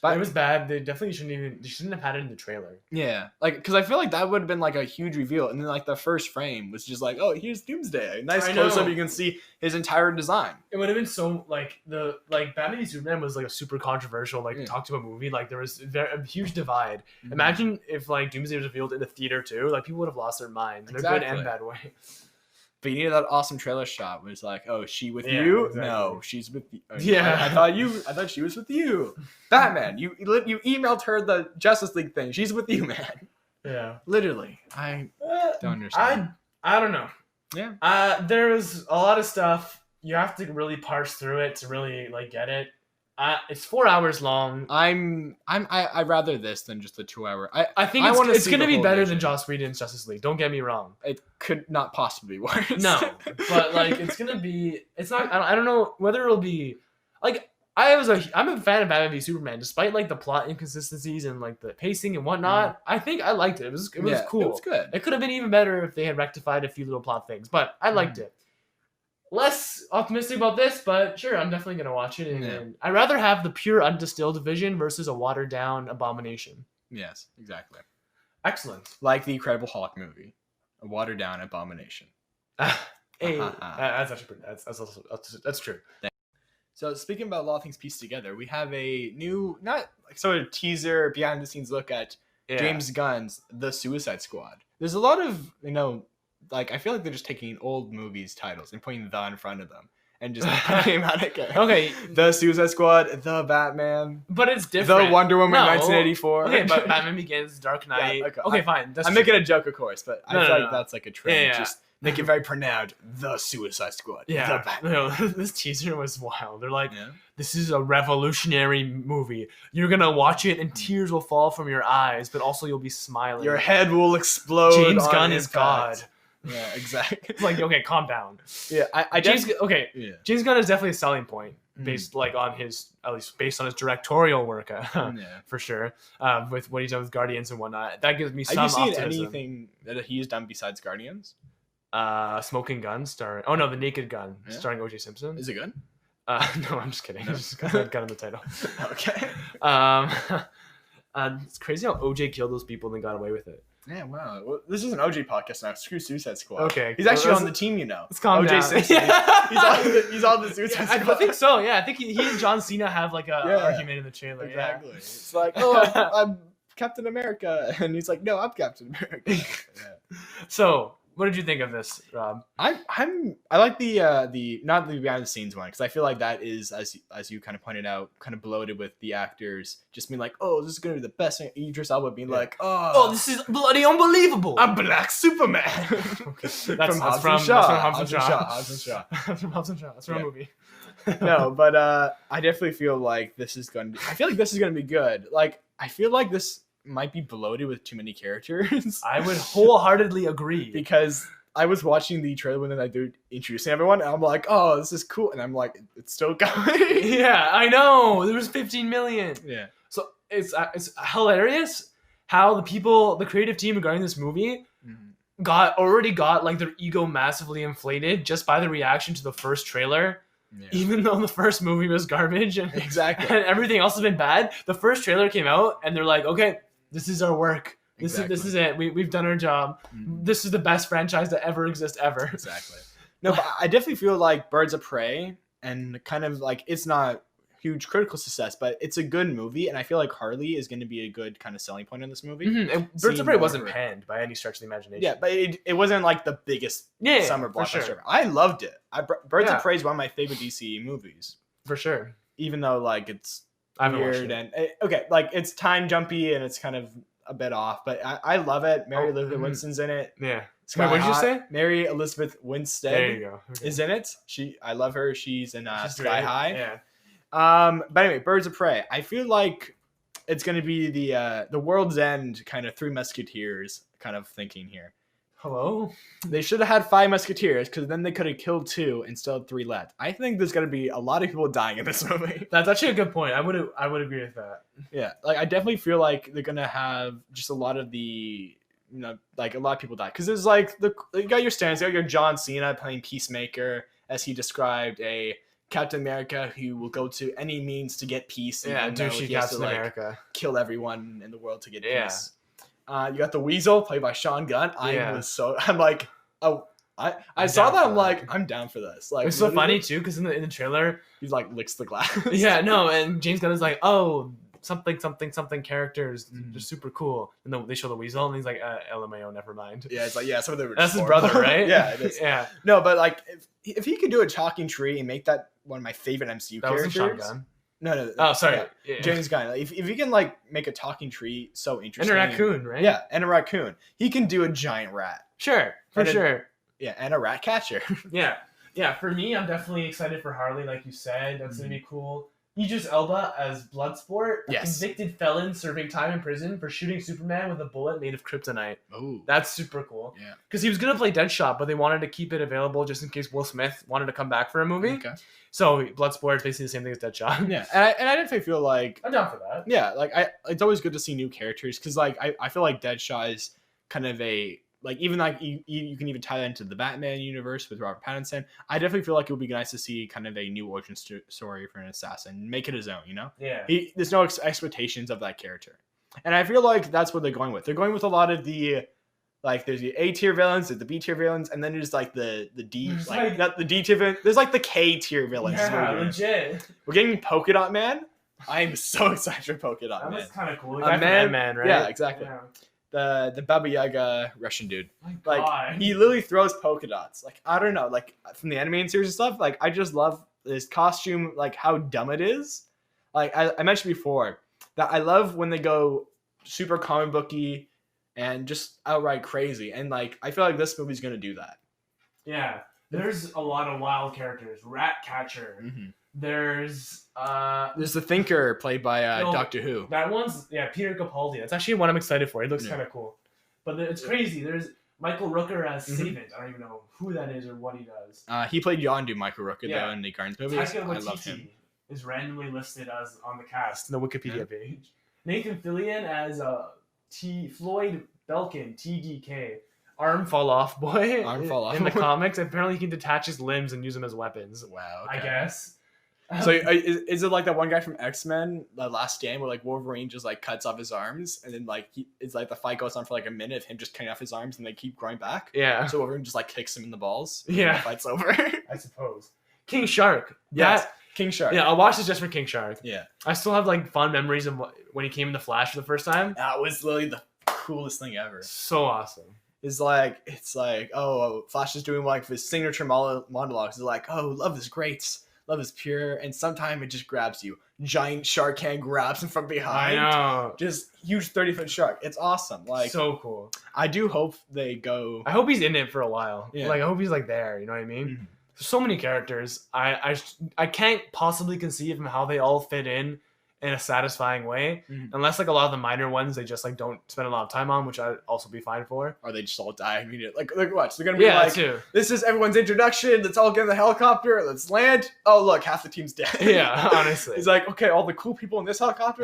But it was bad. They definitely shouldn't have had it in the trailer. Yeah, like because I feel like that would have been like a huge reveal, and then like the first frame was just like, oh, here's Doomsday, nice close up, you can see his entire design. It would have been so like Batman v Superman was like a super controversial talked about movie. Like there was a huge divide. Mm-hmm. Imagine if like Doomsday was revealed in a theater too. Like people would have lost their minds in a good and bad way. But you needed that awesome trailer shot where it's like, oh, she with you? Exactly. No, she's with you. Yeah. I thought she was with you. Batman, you emailed her the Justice League thing. She's with you, man. Yeah. Literally. I don't understand. I don't know. Yeah. There's a lot of stuff. You have to really parse through it to really like get it. It's 4 hours long. I'd rather this than just the 2 hour. I think it's going to be better than Joss Whedon's Justice League. Don't get me wrong. It could not possibly be worse. No, but like it's going to be. It's not. I don't know whether it'll be like. I'm a fan of Batman v Superman, despite like the plot inconsistencies and like the pacing and whatnot. I think I liked it. It was cool. It was good. It could have been even better if they had rectified a few little plot things, but I liked it. Less optimistic about this, but sure, I'm definitely going to watch it. And I'd rather have the pure undistilled vision versus a watered down abomination. Yes, exactly. Excellent. Like the Incredible Hulk movie, a watered down abomination. That's actually that's true. So speaking about a lot of things pieced together, we have a new, not like sort of teaser, behind the scenes look at James Gunn's The Suicide Squad. There's a lot of, like, I feel like they're just taking old movies titles and putting the in front of them and just putting them out again. Okay. The Suicide Squad, The Batman. But it's different. The Wonder Woman 1984. Okay, but Batman Begins, Dark Knight. Yeah, okay, fine. I'm making a joke, of course, but I feel like that's like a trend. Yeah. Just make it very pronounced. The Suicide Squad. Yeah. The Batman. This teaser was wild. They're like, this is a revolutionary movie. You're going to watch it and tears will fall from your eyes, but also you'll be smiling. Your head will explode. James Gunn is God. Yeah, exactly. It's like, okay, calm down. Yeah, James Gunn is definitely a selling point based on his, at least based on his directorial work, for sure. With what he's done with Guardians and whatnot, that gives me some optimism. Have you seen anything that he's done besides Guardians? Smoking Gun starring. Oh no, The Naked Gun starring O.J. Simpson. Is it good? No, I'm just kidding. Just got gun in the title. Okay. It's crazy how O.J. killed those people and then got away with it. Yeah, wow. Well, this is an OJ podcast now. Screw Suicide Squad. Okay. He's actually on the team, Let's calm down. Simpson. He's on the Suicide Squad. I think so, yeah. I think he and John Cena have like a argument in the trailer. Exactly. Yeah. It's like, oh, I'm Captain America. And he's like, no, I'm Captain America. So, what did you think of this, Rob? I like the not the behind the scenes one, because I feel like that is, as you kind of pointed out, kind of bloated with the actors just being like, oh, this is gonna be the best thing. Idris Elba being like, oh, this is bloody unbelievable. I'm Black Superman. Okay. That's from Hobbs and Shaw. That's from a movie. No, but I definitely feel like this is gonna be good. Like, I feel like this might be bloated with too many characters. I would wholeheartedly agree, because I was watching the trailer when they're introducing everyone, and I'm like, oh, this is cool, and I'm like, it's still going. Yeah, I know. There was 15 million. Yeah. So it's hilarious how the creative team regarding this movie already got like their ego massively inflated just by the reaction to the first trailer. Yeah. Even though the first movie was garbage and everything else has been bad, the first trailer came out and they're like, okay, this is our work. This is it. We've done our job. This is the best franchise to ever exist ever. Exactly. No, but I definitely feel like Birds of Prey, and kind of like, it's not huge critical success, but it's a good movie, and I feel like Harley is going to be a good kind of selling point in this movie. And Birds of Prey wasn't panned by any stretch of the imagination. Yeah, but it wasn't like the biggest summer blockbuster. Sure. I loved it. Birds of Prey is one of my favorite DC movies. For sure. Even though like it's weird and like it's time jumpy and it's kind of a bit off, but I love it. Mary Elizabeth Winstead's in it. Yeah. Wait, what did you say? Mary Elizabeth Winstead. There you go. Okay. Is in it. I love her. She's in Sky High. Yeah. But anyway, Birds of Prey. I feel like it's going to be the World's End kind of Three Musketeers kind of thinking here. Hello? They should have had 5 Musketeers, because then they could have killed 2 and still had 3 left. I think there's going to be a lot of people dying in this movie. That's actually a good point. I would agree with that. Yeah, like I definitely feel like they're going to have just a lot of the, like a lot of people die. Because there's like, you got your stands, you got your John Cena playing Peacemaker, as he described a Captain America who will go to any means to get peace. Yeah, even though douchey he has to Captain America. kill everyone in the world to get Yeah. peace. You got the Weasel played by Sean Gunn. I'm like, oh, I saw that. I'm like, I'm down for this. Like, It's so funny too because in the trailer, he like licks the glass. yeah, no, and James Gunn is like, oh, something characters, they're super cool, and then they show the Weasel, and he's like, LMAO, never mind. Yeah, it's like, yeah, some of them were That's just his horrible. brother, right? Yeah, it is. Yeah, No, but like, if he could do a talking tree and make that one of my favorite MCU that characters. wasn't Sean Gunn. No. Oh, sorry, Yeah. James Gunn. Like, if he can like make a talking tree so And interesting. a raccoon, right? Yeah, and a raccoon. He can do a giant rat. Sure, for And sure. Yeah, and a rat catcher. Yeah. For me, I'm definitely excited for Harley, like you said. That's gonna be cool. Idris Elba as Bloodsport, a convicted felon serving time in prison for shooting Superman with a bullet made of kryptonite. Oh, that's super cool. Yeah, because he was gonna play Deadshot, but they wanted to keep it available just in case Will Smith wanted to come back for a movie. Okay. So Bloodsport is basically the same thing as Deadshot. Yeah, and I definitely feel like I'm down for that. Yeah, like it's always good to see new characters because like I feel like Deadshot is kind of a like even like you can even tie that into the Batman universe with Robert Pattinson. I definitely feel like it would be nice to see kind of a new origin story for an assassin, make it his own. You know, Yeah. There's no expectations of that character, and I feel like that's what they're going with. They're going with a lot of the like there's the A tier villains, there's the B tier villains, and then there's like the D like not the D tier villain. There's like the K tier villains. Yeah, legit. We're getting Polka Dot Man. I am so excited for Polka Dot Man. That's kind of cool. A man, right? Yeah, exactly. Yeah. The Baba Yaga Russian dude. My Like God. he literally throws polka dots. Like I don't know, like from the animated series and stuff. Like I just love this costume. Like how dumb it is. Like I mentioned before that I love when they go super comic booky and just outright crazy. And like I feel like this movie's gonna do that. Yeah. There's a lot of wild characters. Ratcatcher. Mm-hmm. There's the Thinker played by Doctor Who. That one's Peter Capaldi. That's actually one I'm excited for. It looks kind of cool. But it's crazy. There's Michael Rooker as Savant. I don't even know who that is or what he does. He played Yondu, Michael Rooker, though, in the Guardians movies. Taika I love him. is randomly listed as on the cast, the Wikipedia page. Nathan Fillion as Floyd Belkin, TDK. Arm fall off boy. Arm fall off. In the comics, apparently he can detach his limbs and use them as weapons. Wow. Okay. I guess. So is it like that one guy from X-Men, The Last Stand, where like Wolverine just like cuts off his arms, and then like it's like the fight goes on for like a minute of him just cutting off his arms, and they keep growing back. Yeah. So Wolverine just like kicks him in the balls. Yeah. And the fight's over. I suppose. King Shark. Yes. King Shark. Yeah, I'll watch this just for King Shark. Yeah. I still have like fond memories of when he came in the Flash for the first time. That was literally the coolest thing ever. So awesome. It's like oh, Flash is doing like his signature monologues. It's like, oh, love is great. Love is pure, and sometimes it just grabs you. Giant shark hand grabs him from behind. I know. Just huge 30-foot shark. It's awesome. Like so cool. I do hope they go. I hope he's in it for a while. Yeah. Like I hope he's like there. You know what I mean? Mhm. There's so many characters. I can't possibly conceive of how they all fit in a satisfying way, unless like a lot of the minor ones they just like don't spend a lot of time on, which I'd also be fine for. Or they just all die immediately. Like watch, they're gonna be like, too. this is everyone's introduction. Let's all get in the helicopter. Let's land. Oh look, half the team's dead. Yeah, honestly. He's like, okay, all the cool people in this helicopter.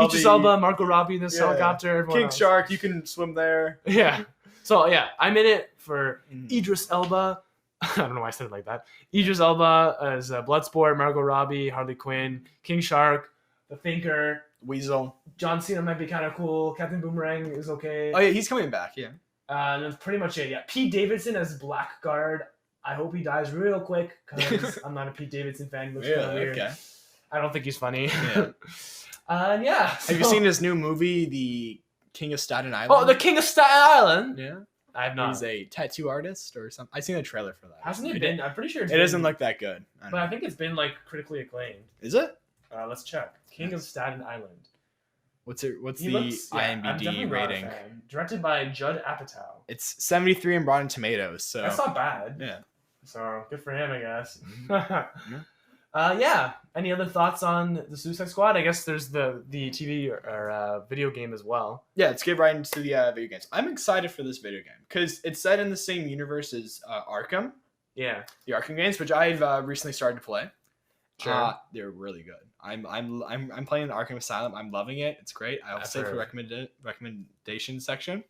Idris Elba, Margot Robbie in this helicopter. King else. Shark, you can swim there. Yeah. So yeah, I'm in it for Idris Elba. I don't know why I said it like that. Idris Elba as Bloodsport, Margot Robbie, Harley Quinn, King Shark, The Thinker, Weasel. John Cena might be kind of cool. Captain Boomerang is okay. Oh yeah, he's coming back. Yeah. And that's pretty much it. Yeah, Pete Davidson as Blackguard. I hope he dies real quick because I'm not a Pete Davidson fan. He looks kind of weird. Okay. I don't think he's funny. Yeah. Yeah. Have you seen his new movie, The King of Staten Island? Oh, The King of Staten Island. Yeah. I have not. He's a tattoo artist or something. I've seen a trailer for that. Hasn't it been? I'm pretty sure It doesn't look that good. But I think it's been like critically acclaimed. Is it? Let's check. King of Staten Island. What's the I'm definitely IMDb not a rating? fan. Directed by Judd Apatow. It's 73 in Rotten Tomatoes. So That's not bad. yeah. So good for him, I guess. Yeah. Yeah. Any other thoughts on the Suicide Squad? I guess there's the TV or video game as well. Yeah, let's get right into the video games. I'm excited for this video game because it's set in the same universe as Arkham. Yeah. The Arkham games, which I've recently started to play. Sure. They're really good. I'm playing the Arkham Asylum. I'm loving it. It's great. I'll save for recommendation section.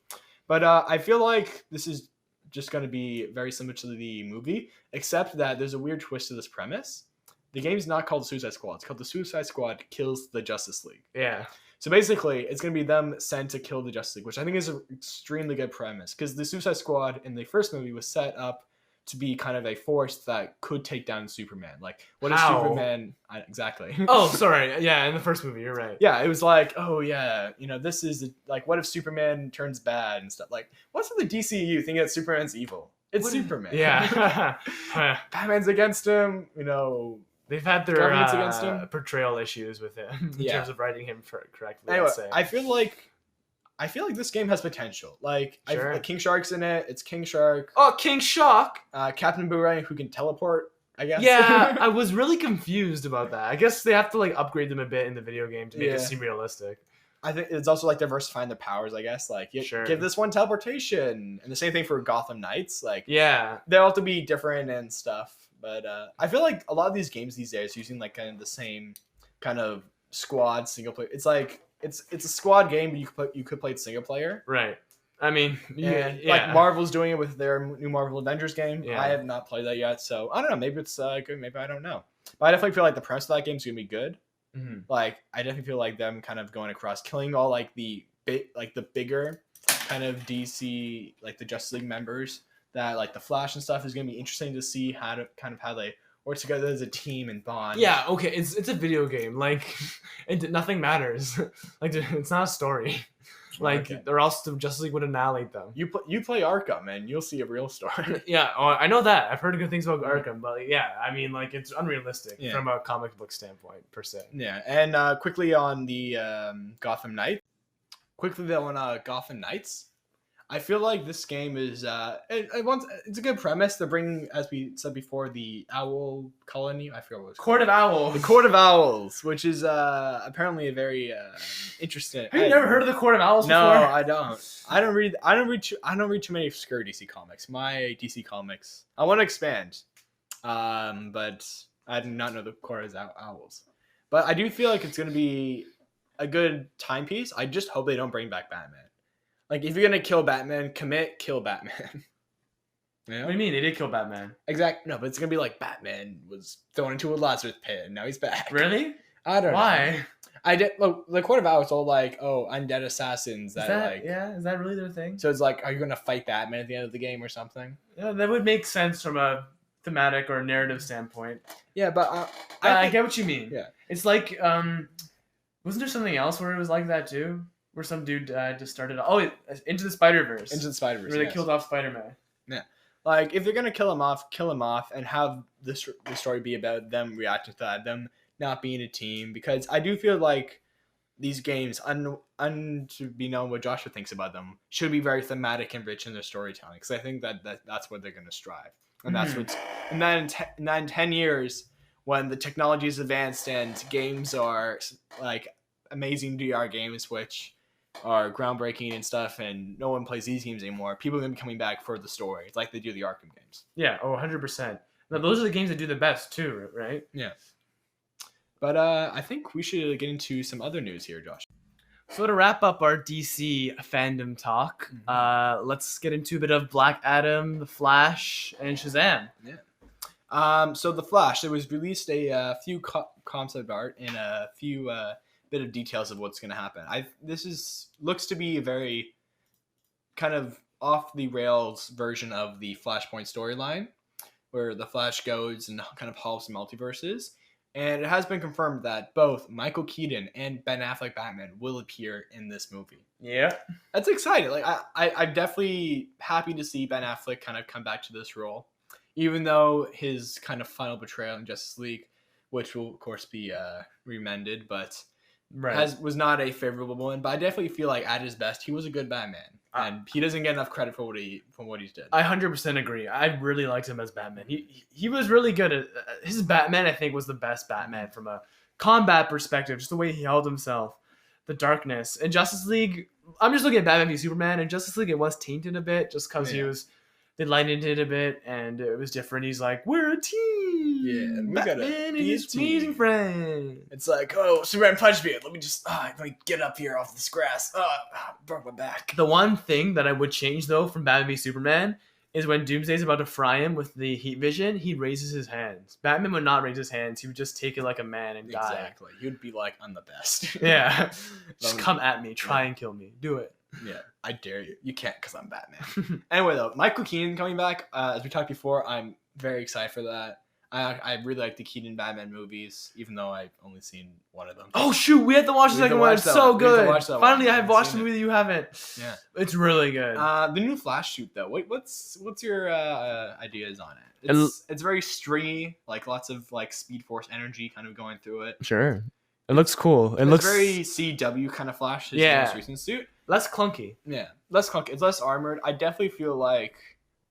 But I feel like this is just going to be very similar to the movie, except that there's a weird twist to this premise. The game's not called the Suicide Squad. It's called the Suicide Squad Kills the Justice League. Yeah. So basically, it's going to be them sent to kill the Justice League, which I think is an extremely good premise, because the Suicide Squad in the first movie was set up to be kind of a force that could take down Superman. Like, what if Superman... exactly. Oh, sorry. Yeah, in the first movie, you're right. Yeah, it was like, oh yeah, this is, like, what if Superman turns bad and stuff? Like, what's with the DCU thinking that Superman's evil? It's Superman. Yeah. Batman's against him, They've had their government's against him. portrayal issues with him in terms of writing him correctly. Anyway, I feel like this game has potential. Like, sure. King Shark's in it. It's King Shark. Oh, King Shark! Captain Boomerang, who can teleport, I guess. Yeah, I was really confused about that. I guess they have to like upgrade them a bit in the video game to make it seem realistic. I think it's also like diversifying the powers, I guess. Like, give this one teleportation. And the same thing for Gotham Knights. Like, yeah, they'll have to be different and stuff. But I feel like a lot of these games these days using like kind of the same kind of squad single player. It's like it's a squad game, but you could play it single player. Right. I mean, like Marvel's doing it with their new Marvel Avengers game. Yeah. I have not played that yet, so I don't know. Maybe it's good. Maybe I don't know. But I definitely feel like the premise of that game is gonna be good. Mm-hmm. Like, I definitely feel like them kind of going across, killing all like the bigger kind of DC, like the Justice League members. That like the Flash and stuff is gonna be interesting to see how they work together as a team and bond. Yeah, okay, it's a video game. Like, nothing matters. Like, it's not a story. Like, or else the Justice League would annihilate them. You play Arkham and you'll see a real story. Yeah, I know that. I've heard good things about Arkham, but yeah, I mean, like, it's unrealistic from a comic book standpoint per se. Yeah, and quickly on the Gotham Knights. I feel like this game is it's a good premise. They're bringing, as we said before, the owl colony. I forget what it was called. Court of Owls. The Court of Owls, which is apparently a very interesting. Have you never heard of the Court of Owls before? No, I don't. I don't read too many obscure DC comics. My DC comics, I want to expand, but I did not know the Court of Owls. But I do feel like it's going to be a good timepiece. I just hope they don't bring back Batman. Like, if you're going to kill Batman, kill Batman. What do you mean? They did kill Batman. Exactly. No, but it's going to be like Batman was thrown into a Lazarus pit and now he's back. Really? I don't know. Why? Look, the Court of Owls all like, undead assassins. Is that really their thing? So it's like, are you going to fight Batman at the end of the game or something? Yeah, that would make sense from a thematic or narrative standpoint. Yeah, but I get what you mean. Yeah. It's like, wasn't there something else where it was like that too? Where some dude just started... Into the Spider-Verse. Into the Spider-Verse, where they killed off Spider-Man. Yeah. Like, if they're going to kill him off and have the story be about them reacting to that, them not being a team. Because I do feel like these games, to be known what Joshua thinks about them, should be very thematic and rich in their storytelling. Because I think that's what they're going to strive. And that's what's... And then in 10 years, when the technology is advanced and games are, like, amazing VR games, which... are groundbreaking and stuff, and no one plays these games anymore. People are going to be coming back for the story. It's like they do the Arkham games. Yeah, 100%. Now, those are the games that do the best, too, right? Yeah. But I think we should get into some other news here, Josh. So to wrap up our DC fandom talk, let's get into a bit of Black Adam, The Flash, and Shazam. Yeah. So The Flash, there was released a few concept art and a few... bit of details of what's going to happen. Looks to be a very kind of off the rails version of the Flashpoint storyline, where the Flash goes and kind of halts multiverses. And it has been confirmed that both Michael Keaton and Ben Affleck Batman will appear in this movie. Yeah, that's exciting. Like I'm definitely happy to see Ben Affleck kind of come back to this role, even though his kind of final betrayal in Justice League, which will of course be remended, but. Right. Was not a favorable one, but I definitely feel like at his best, he was a good Batman, and he doesn't get enough credit for what he did. I 100% agree. I really liked him as Batman. He was really good at his Batman. I think was the best Batman from a combat perspective, just the way he held himself, the darkness. In Justice League, I'm just looking at Batman v Superman. In Justice League, it was tainted a bit just because they lightened it a bit, and it was different. He's like, we're a team. Yeah, we Batman and his amazing friend. It's like, oh, Superman punched me. Let me get up here off this grass. Broke my back. The one thing that I would change, though, from Batman v Superman is when Doomsday's about to fry him with the heat vision, he raises his hands. Batman would not raise his hands. He would just take it like a man and die. Exactly. You'd be like, I'm the best. Yeah. Just come at me. Try and kill me. Do it. Yeah, I dare you. You can't because I'm Batman. Anyway, though, Michael Keaton coming back. As we talked before, I'm very excited for that. I really like the Keaton Batman movies, even though I've only seen one of them. Oh shoot, we have to watch the second one. It's so good. Finally, I I've watched a movie that you haven't. Yeah, it's really good. The new Flash shoot though. What's your ideas on it? It's very stringy, like lots of like Speed Force energy kind of going through it. Sure, it looks cool. It looks looks very CW kind of Flash. His most recent suit. Less clunky. Yeah, less clunky. It's less armored. I definitely feel like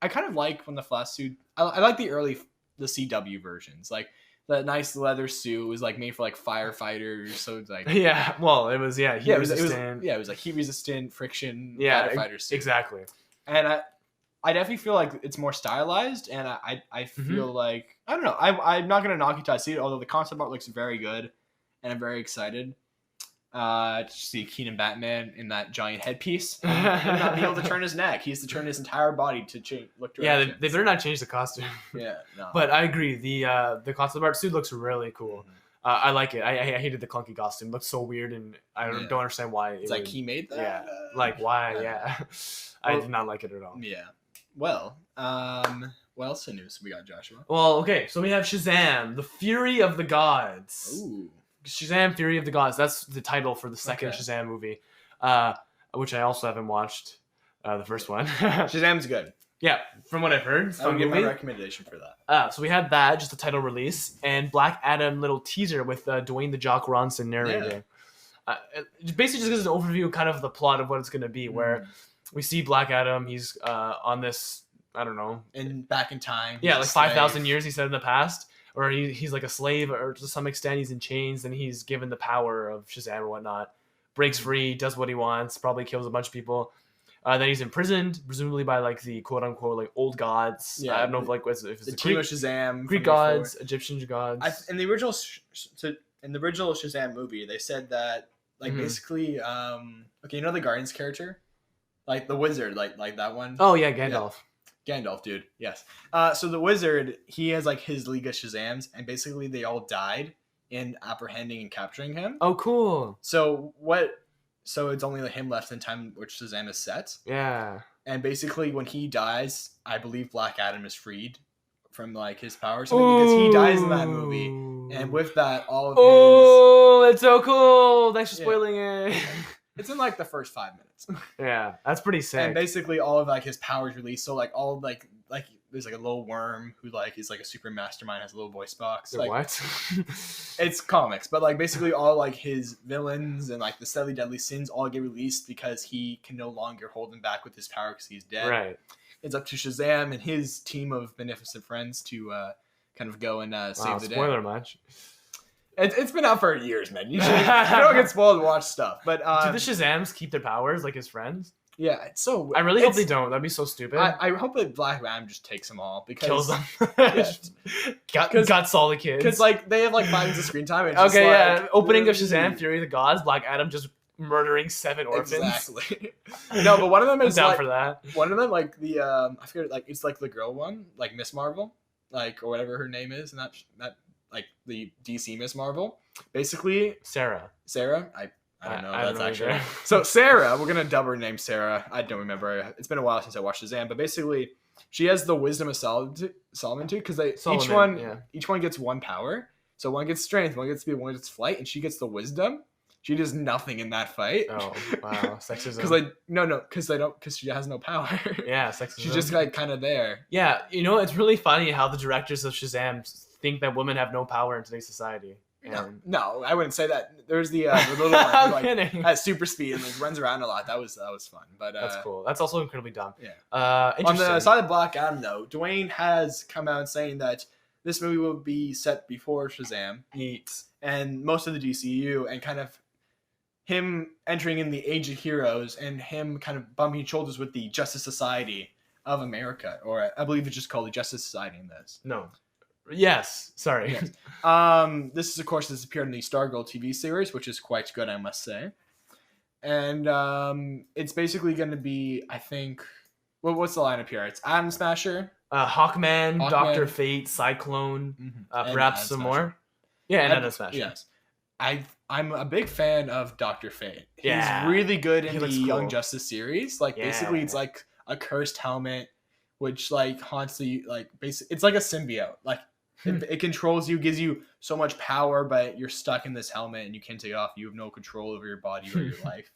I kind of like when the Flash suit. I like the CW versions, like that nice leather suit was like made for like firefighters, so it's like it was heat resistant. It was like heat resistant friction firefighter suit. Exactly. And I definitely feel like it's more stylized, and I feel like I don't know, I'm not gonna knock it till I see it, although the concept art looks very good, and I'm very excited to see Keaton Batman in that giant headpiece and not be able to turn his neck. He has to turn his entire body to look directions. Yeah, they better not change the costume. Yeah, no. But I agree. The concept art suit looks really cool. I like it. I hated the clunky costume. It looks so weird, and I don't understand why. It's like he made that? Yeah. Like, why? Yeah. I did not like it at all. Yeah. Well, what else in news we got, Joshua? Well, okay. So we have Shazam, The Fury of the Gods. Ooh. Shazam, Fury of the Gods. That's the title for the second Shazam movie, which I also haven't watched the first one. Shazam's good. Yeah, from what I've heard. I'll give my recommendation for that. So we had that, just a title release, and Black Adam little teaser with Dwayne the Jock Ronson narrating. It basically just gives an overview kind of the plot of what it's going to be, where we see Black Adam, he's on this, I don't know. Back in time. Yeah, like 5,000 years, he said in the past. Or he's like a slave, or to some extent he's in chains, and he's given the power of Shazam or whatnot. Breaks free, does what he wants, probably kills a bunch of people. Then he's imprisoned, presumably by like the quote unquote like old gods. Yeah, I don't know if it's the team of Shazam, Greek gods, Egyptian gods. In the original Shazam movie, they said that like basically, okay, you know the Guardians character, like the wizard, like that one. Oh yeah, Gandalf. Yeah. Gandalf, dude. Yes. So the wizard, he has like his League of Shazams, and basically they all died in apprehending and capturing him. Oh, cool. So it's only like him left in time which Shazam is set. Yeah. And basically when he dies, I believe Black Adam is freed from like his powers because he dies in that movie. And with that, all of his... Oh, that's so cool. Thanks for spoiling it. It's in like the first 5 minutes. Yeah, that's pretty sick. And basically all of like his powers released. So like all like there's like a little worm who like is like a super mastermind, has a little voice box. Like, what? It's comics, but like basically all like his villains and like the Deadly Deadly Sins all get released because he can no longer hold them back with his power because he's dead. Right. It's up to Shazam and his team of beneficent friends to kind of go and save the day. Spoiler much. It's been out for years, man. You don't get spoiled to watch stuff. But do the Shazams keep their powers like his friends? Yeah, it's so. I really hope they don't. That'd be so stupid. I hope that Black Adam just takes them all because kills them. Guts all the kids. Because like they have like 5 minutes of screen time. And Opening of Shazam, Fury of the Gods, Black Adam just murdering 7 orphans. Exactly. No, but one of them is down like, for that. One of them, like the I forget, like it's like the girl one, like Miss Marvel, like or whatever her name is, and that like the DC Miss Marvel. Basically, Sarah. I don't know. I That's don't actually either. So Sarah. We're gonna dub her name Sarah. I don't remember. It's been a while since I watched Shazam, but basically, she has the wisdom of Solomon too, because each one gets one power. So one gets strength, one gets speed, one gets flight, and she gets the wisdom. She does nothing in that fight. Oh wow, sexism. Because she has no power. Yeah, sexism. She's just like kind of there. Yeah, it's really funny how the directors of Shazam think that women have no power in today's society. No, I wouldn't say that. There's the little one who like, has super speed and like runs around a lot. That was fun. But that's cool. That's also incredibly dumb. Yeah. On the side of Black Adam, though, Dwayne has come out saying that this movie will be set before Shazam and most of the DCU, and kind of him entering in the Age of Heroes and him kind of bumping shoulders with the Justice Society of America, or I believe it's just called the Justice Society in this. No. Yes. Sorry. Yes. This is, of course, this appeared in the Stargirl TV series, which is quite good, I must say. And it's basically going to be, I think, Well, what's the lineup here? It's Atom Smasher. Hawkman, Hawkman. Dr. Fate, Cyclone, And perhaps Atom some Smasher. more. Yeah, and Atom Atom Smasher. Yes. I'm a big fan of Dr. Fate. Yeah. He's really good in He the looks Young cool. Justice series. Like, basically, Yeah. it's like a cursed helmet, which, like, haunts the, like, it's like a symbiote. Like, it controls you, gives you so much power, but you're stuck in this helmet and you can't take it off. You have no control over your body or your life.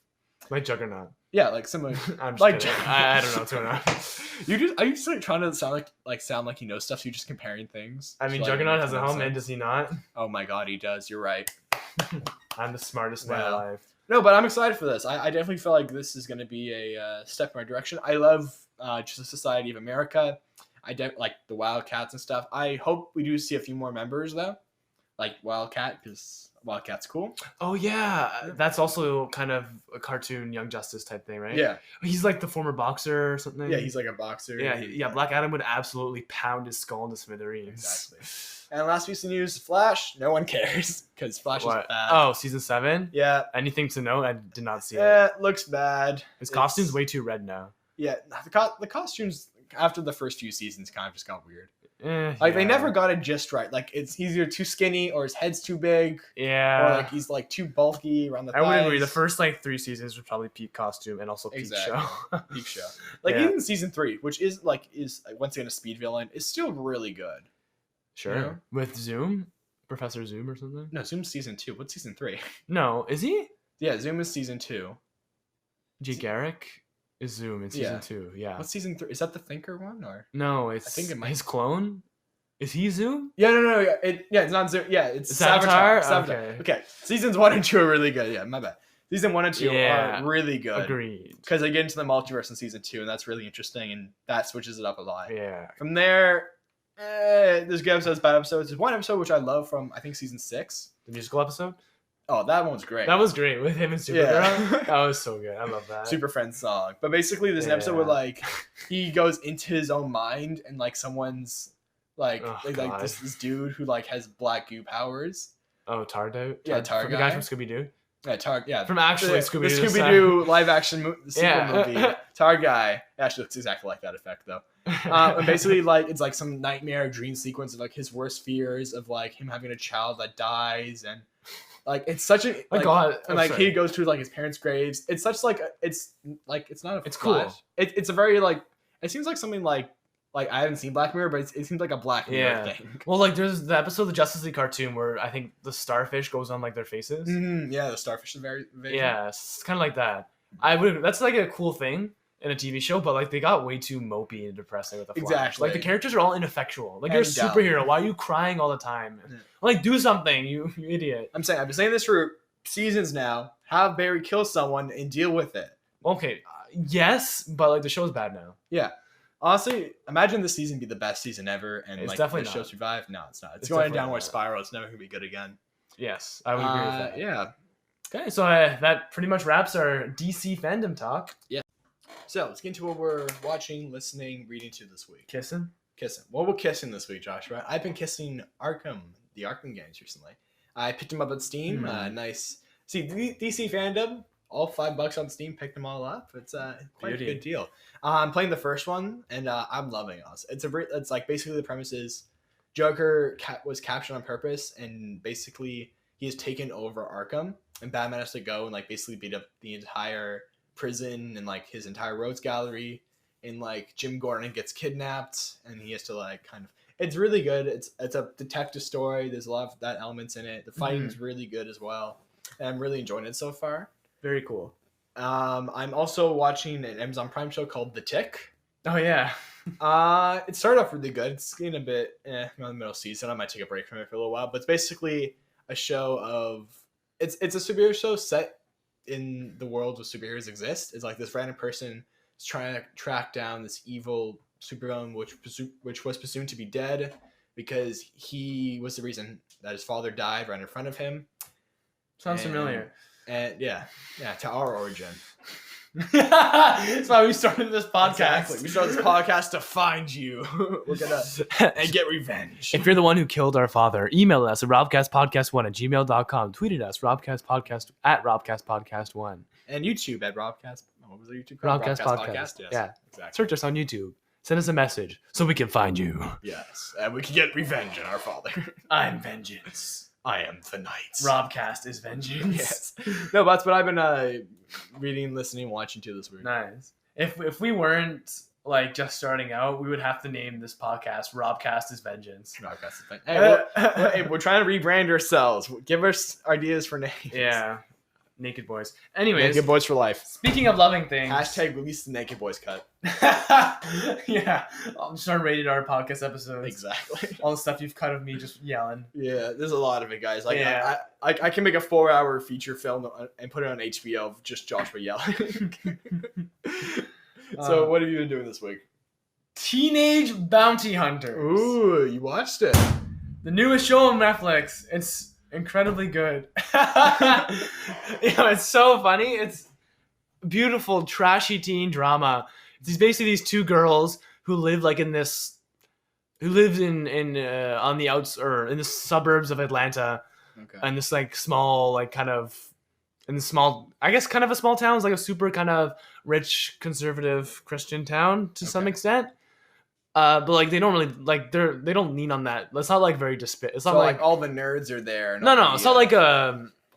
Like Juggernaut. Yeah, like similar. I'm just Like kidding. Juggernaut. I don't know what's going on. Are you just like trying to sound like you know stuff? So you're just comparing things. I mean, to, like, Juggernaut make has a make helmet, sense? does he not? Oh my god, he does. You're right. I'm the smartest man Wow. alive. No, but I'm excited for this. I definitely feel like this is going to be a step in my direction. I love Justice Society of America. I like the Wildcats and stuff. I hope we do see a few more members though, like Wildcat, because Wildcat's cool. Oh yeah, that's also kind of a cartoon Young Justice type thing, right? Yeah, He's like the former boxer or something. yeah, he's like a boxer. yeah. Black Adam would absolutely pound his skull into smithereens. Exactly. And last piece of news, Flash. No one cares because Flash is What? bad. Oh, season 7. Yeah, Anything to note? I did not see it. looks bad. His costume's way too red now. Yeah, the costumes after the first few seasons kind of just got weird. Like they Yeah. never got it just right. Like it's either too skinny or his head's too big, Yeah. or like he's like too bulky around the I would agree. thighs. The first like 3 seasons was probably peak costume and also peak Exactly. show. Peak show. Like Yeah. even season 3, which is once again a speed villain, is still really good. Sure. Yeah. With Zoom, Professor Zoom or something. No, Zoom's season 2. What's season 3? No, is he? Yeah, Zoom is season 2. Jay Garrick is Zoom in season Yeah. 2. Yeah. What's season 3? Is that the Thinker one or? No, it's. I think it might- his clone. Is he Zoom? Yeah, no, yeah, it's not Zoom. Yeah, it's It's Savitar. Savitar? Savitar. Okay, seasons 1 and 2 are really good. Yeah, my bad. Season 1 and 2 Yeah. are really good. Agreed. Because they get into the multiverse in season 2, and that's really interesting, and that switches it up a lot. Yeah. From there, there's good episodes, bad episodes. There's one episode which I love from, I think, season 6. The musical episode? Oh, that one's great. That was great with him and Supergirl. Yeah. That was so good. I love that. Super Friends song. But basically, there's an episode where, Yeah. like, he goes into his own mind, and, like, someone's, like, Oh, like God. this dude who, like, has black goo powers. Oh, Tardo? Yeah, Tar From the guy guy. from Scooby Doo? Yeah, From actually the Scooby-Doo. the Scooby-Doo live action sequel Yeah. movie. Tar guy actually looks exactly like that effect though. And basically, like it's like some nightmare dream sequence of like his worst fears of like him having a child that dies, and like it's such a My like, God. and like he goes to like his parents' graves. It's such like it's not a It's Flash. cool. It's a very like it seems like something like I haven't seen Black Mirror, but it seems like a Black Mirror Yeah. thing. Well, like there's the episode of the Justice League cartoon where I think the starfish goes on like their faces. Yeah, the starfish is very Yeah, it's kind of like that. That's like a cool thing in a TV show, but like they got way too mopey and depressing with the Flash. Exactly. Like the characters are all ineffectual. Like you're a And dumb. superhero. Why are you crying all the time? Yeah. Like do something, you idiot. I've been saying this for seasons now. Have Barry kill someone and deal with it. Okay, yes, but like the show's bad now. Yeah. Honestly, imagine this season be the best season ever, and It's like definitely the show not. survive. No, it's not. It's It's going definitely downward not. spiral. It's never gonna be good again. Yes, I would agree with that. Yeah. Okay, so that pretty much wraps our DC fandom talk. So let's get into what we're watching, listening, reading to this week. Kissing. Kissing. What we're kissing this week, Joshua? I've been kissing the Arkham games recently. I picked them up on Steam. Nice. See, DC fandom. All $5 on Steam. Picked them all up. It's quite a Beauty. good deal. I'm playing the first one, and I'm loving it. It's like basically the premise is Joker was captured on purpose, and basically he has taken over Arkham, and Batman has to go and like basically beat up the entire prison and like his entire rogues gallery, and like Jim Gordon gets kidnapped, and he has to like kind of. It's really good. It's a detective story. There's a lot of that elements in it. The fighting's really good as well, and I'm really enjoying it so far. Very cool. I'm also watching an Amazon Prime show called The Tick. Oh yeah. It started off really good. It's getting a bit in the middle season. I might take a break from it for a little while, but it's basically a show of it's a superhero show set in the world where superheroes exist. It's like this random person is trying to track down this evil supervillain, which was presumed to be dead because he was the reason that his father died right in front of him. Sounds And- familiar. And yeah, to our origin. That's why we started this podcast. Exactly. We started this podcast to find you. We're gonna and get revenge. If you're the one who killed our father, email us at robcastpodcast1@gmail.com. Tweet at us, robcastpodcast at robcastpodcast1. And YouTube at RobCast What was our YouTube called? RobCast Podcast. Yes, Yeah. exactly. Search us on YouTube. Send us a message so we can find you. Yes, and we can get revenge on our father. I'm vengeance. I am the knight. RobCast is vengeance. Yes. No, but that's what I've been reading, listening, watching too this week. Nice. If we weren't like just starting out, we would have to name this podcast RobCast is Vengeance. RobCast is Vengeance. Hey, we're trying to rebrand ourselves. Give us ideas for names. Yeah. Naked Boys. Anyways. Naked Boys for life. Speaking of loving things. Hashtag release the Naked Boys cut. Yeah. I'm starting rated our podcast episodes. Exactly. All the stuff you've cut of me just yelling. Yeah, there's a lot of it, guys. Like, Yeah. I can make a 4-hour feature film and put it on HBO of just Joshua yelling. So, what have you been doing this week? Teenage Bounty Hunters. Ooh, you watched it. The newest show on Netflix. It's incredibly good. It's so funny. It's beautiful, trashy teen drama. It's basically these two girls who live like on the outs or in the suburbs of Atlanta, and this like small like kind of in the small, I guess kind of a small town. It's like a super kind of rich conservative Christian town to some extent. But like they don't really like they don't lean on that. It's not like very it's not So like all the nerds are there. No, it's not like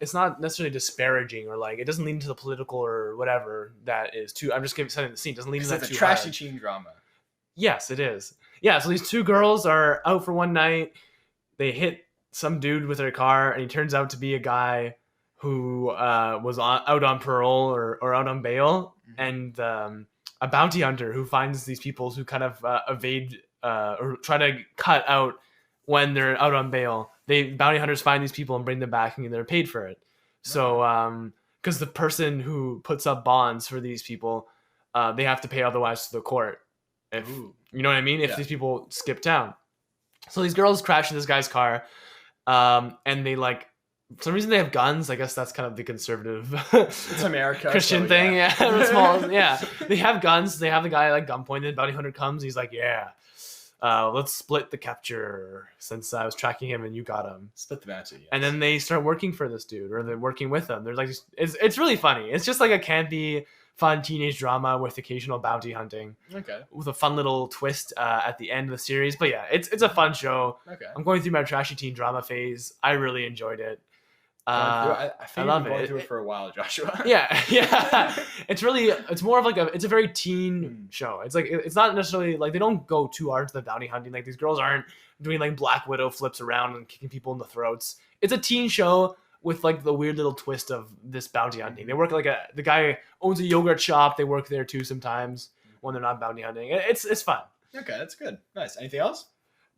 it's not necessarily disparaging or like it doesn't lean into the political or whatever that is too. I'm just setting the scene. It doesn't lean into that it's a too trashy hard. teen drama. Yes, it is. Yeah, so these two girls are out for one night. They hit some dude with their car, and he turns out to be a guy who was out on parole or out on bail, and a bounty hunter who finds these people who kind of evade or try to cut out when they're out on bail. Bounty hunters find these people and bring them back, and they're paid for it. So, because the person who puts up bonds for these people, they have to pay otherwise to the court. If you know what I mean? If these people skip town. So these girls crash in this guy's car, and they like, for some reason they have guns. I guess that's kind of the conservative It's America, Christian so, thing. Yeah. Small, yeah. They have guns. They have the guy like gunpoint. The bounty hunter comes. He's like, yeah, let's split the capture since I was tracking him and you got him. Split the bounty. Yes. And then they start working for this dude, or they're working with him. There's like, it's really funny. It's just like a campy, fun teenage drama with occasional bounty hunting. Okay. With a fun little twist at the end of the series. But yeah, it's a fun show. Okay. I'm going through my trashy teen drama phase. I really enjoyed it. I feel I love you've been going it. through it for a while, Joshua. Yeah. It's more of like it's a very teen show. It's like, it's not necessarily like they don't go too hard to the bounty hunting. Like these girls aren't doing like Black Widow flips around and kicking people in the throats. It's a teen show with like the weird little twist of this bounty hunting. They work like the guy owns a yogurt shop. They work there too sometimes when they're not bounty hunting. It's fun. Okay, that's good. Nice. Anything else?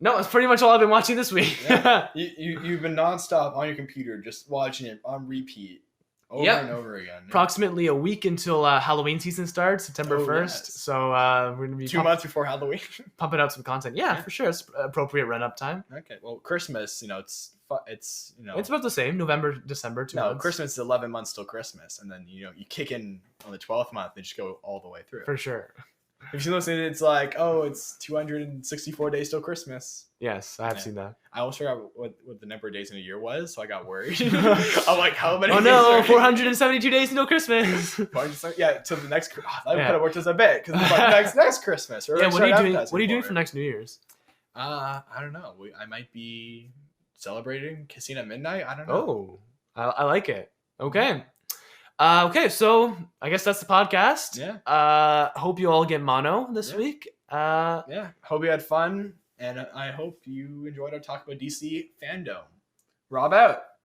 No, it's pretty much all I've been watching this week. Yeah. You've been nonstop on your computer, just watching it on repeat over and over again. Approximately a week until Halloween season starts, September 1st. Yes. So we're gonna be 2 months before Halloween. pumping out some content. Yeah, for sure. It's appropriate run up time. Okay. Well, Christmas, it's It's about the same. November, December, 2 months. Christmas is 11 months till Christmas, and then you kick in on the 12th month and just go all the way through. For sure. If you see those things, it's like, it's 264 days till Christmas. Yes, I have seen that. I almost forgot what the number of days in a year was, so I got worried. I'm like, how many? Oh no, 472 days until Christmas. Yeah, till the next. I could have worked as a bit because it's like next Christmas. Or What are you doing for next New Year's? I don't know. I might be celebrating Casino Midnight. I don't know. Oh, I like it. Okay. Okay, so I guess that's the podcast. Yeah. Hope you all get mono this week. Yeah. Hope you had fun, and I hope you enjoyed our talk about DC FanDome. Rob out.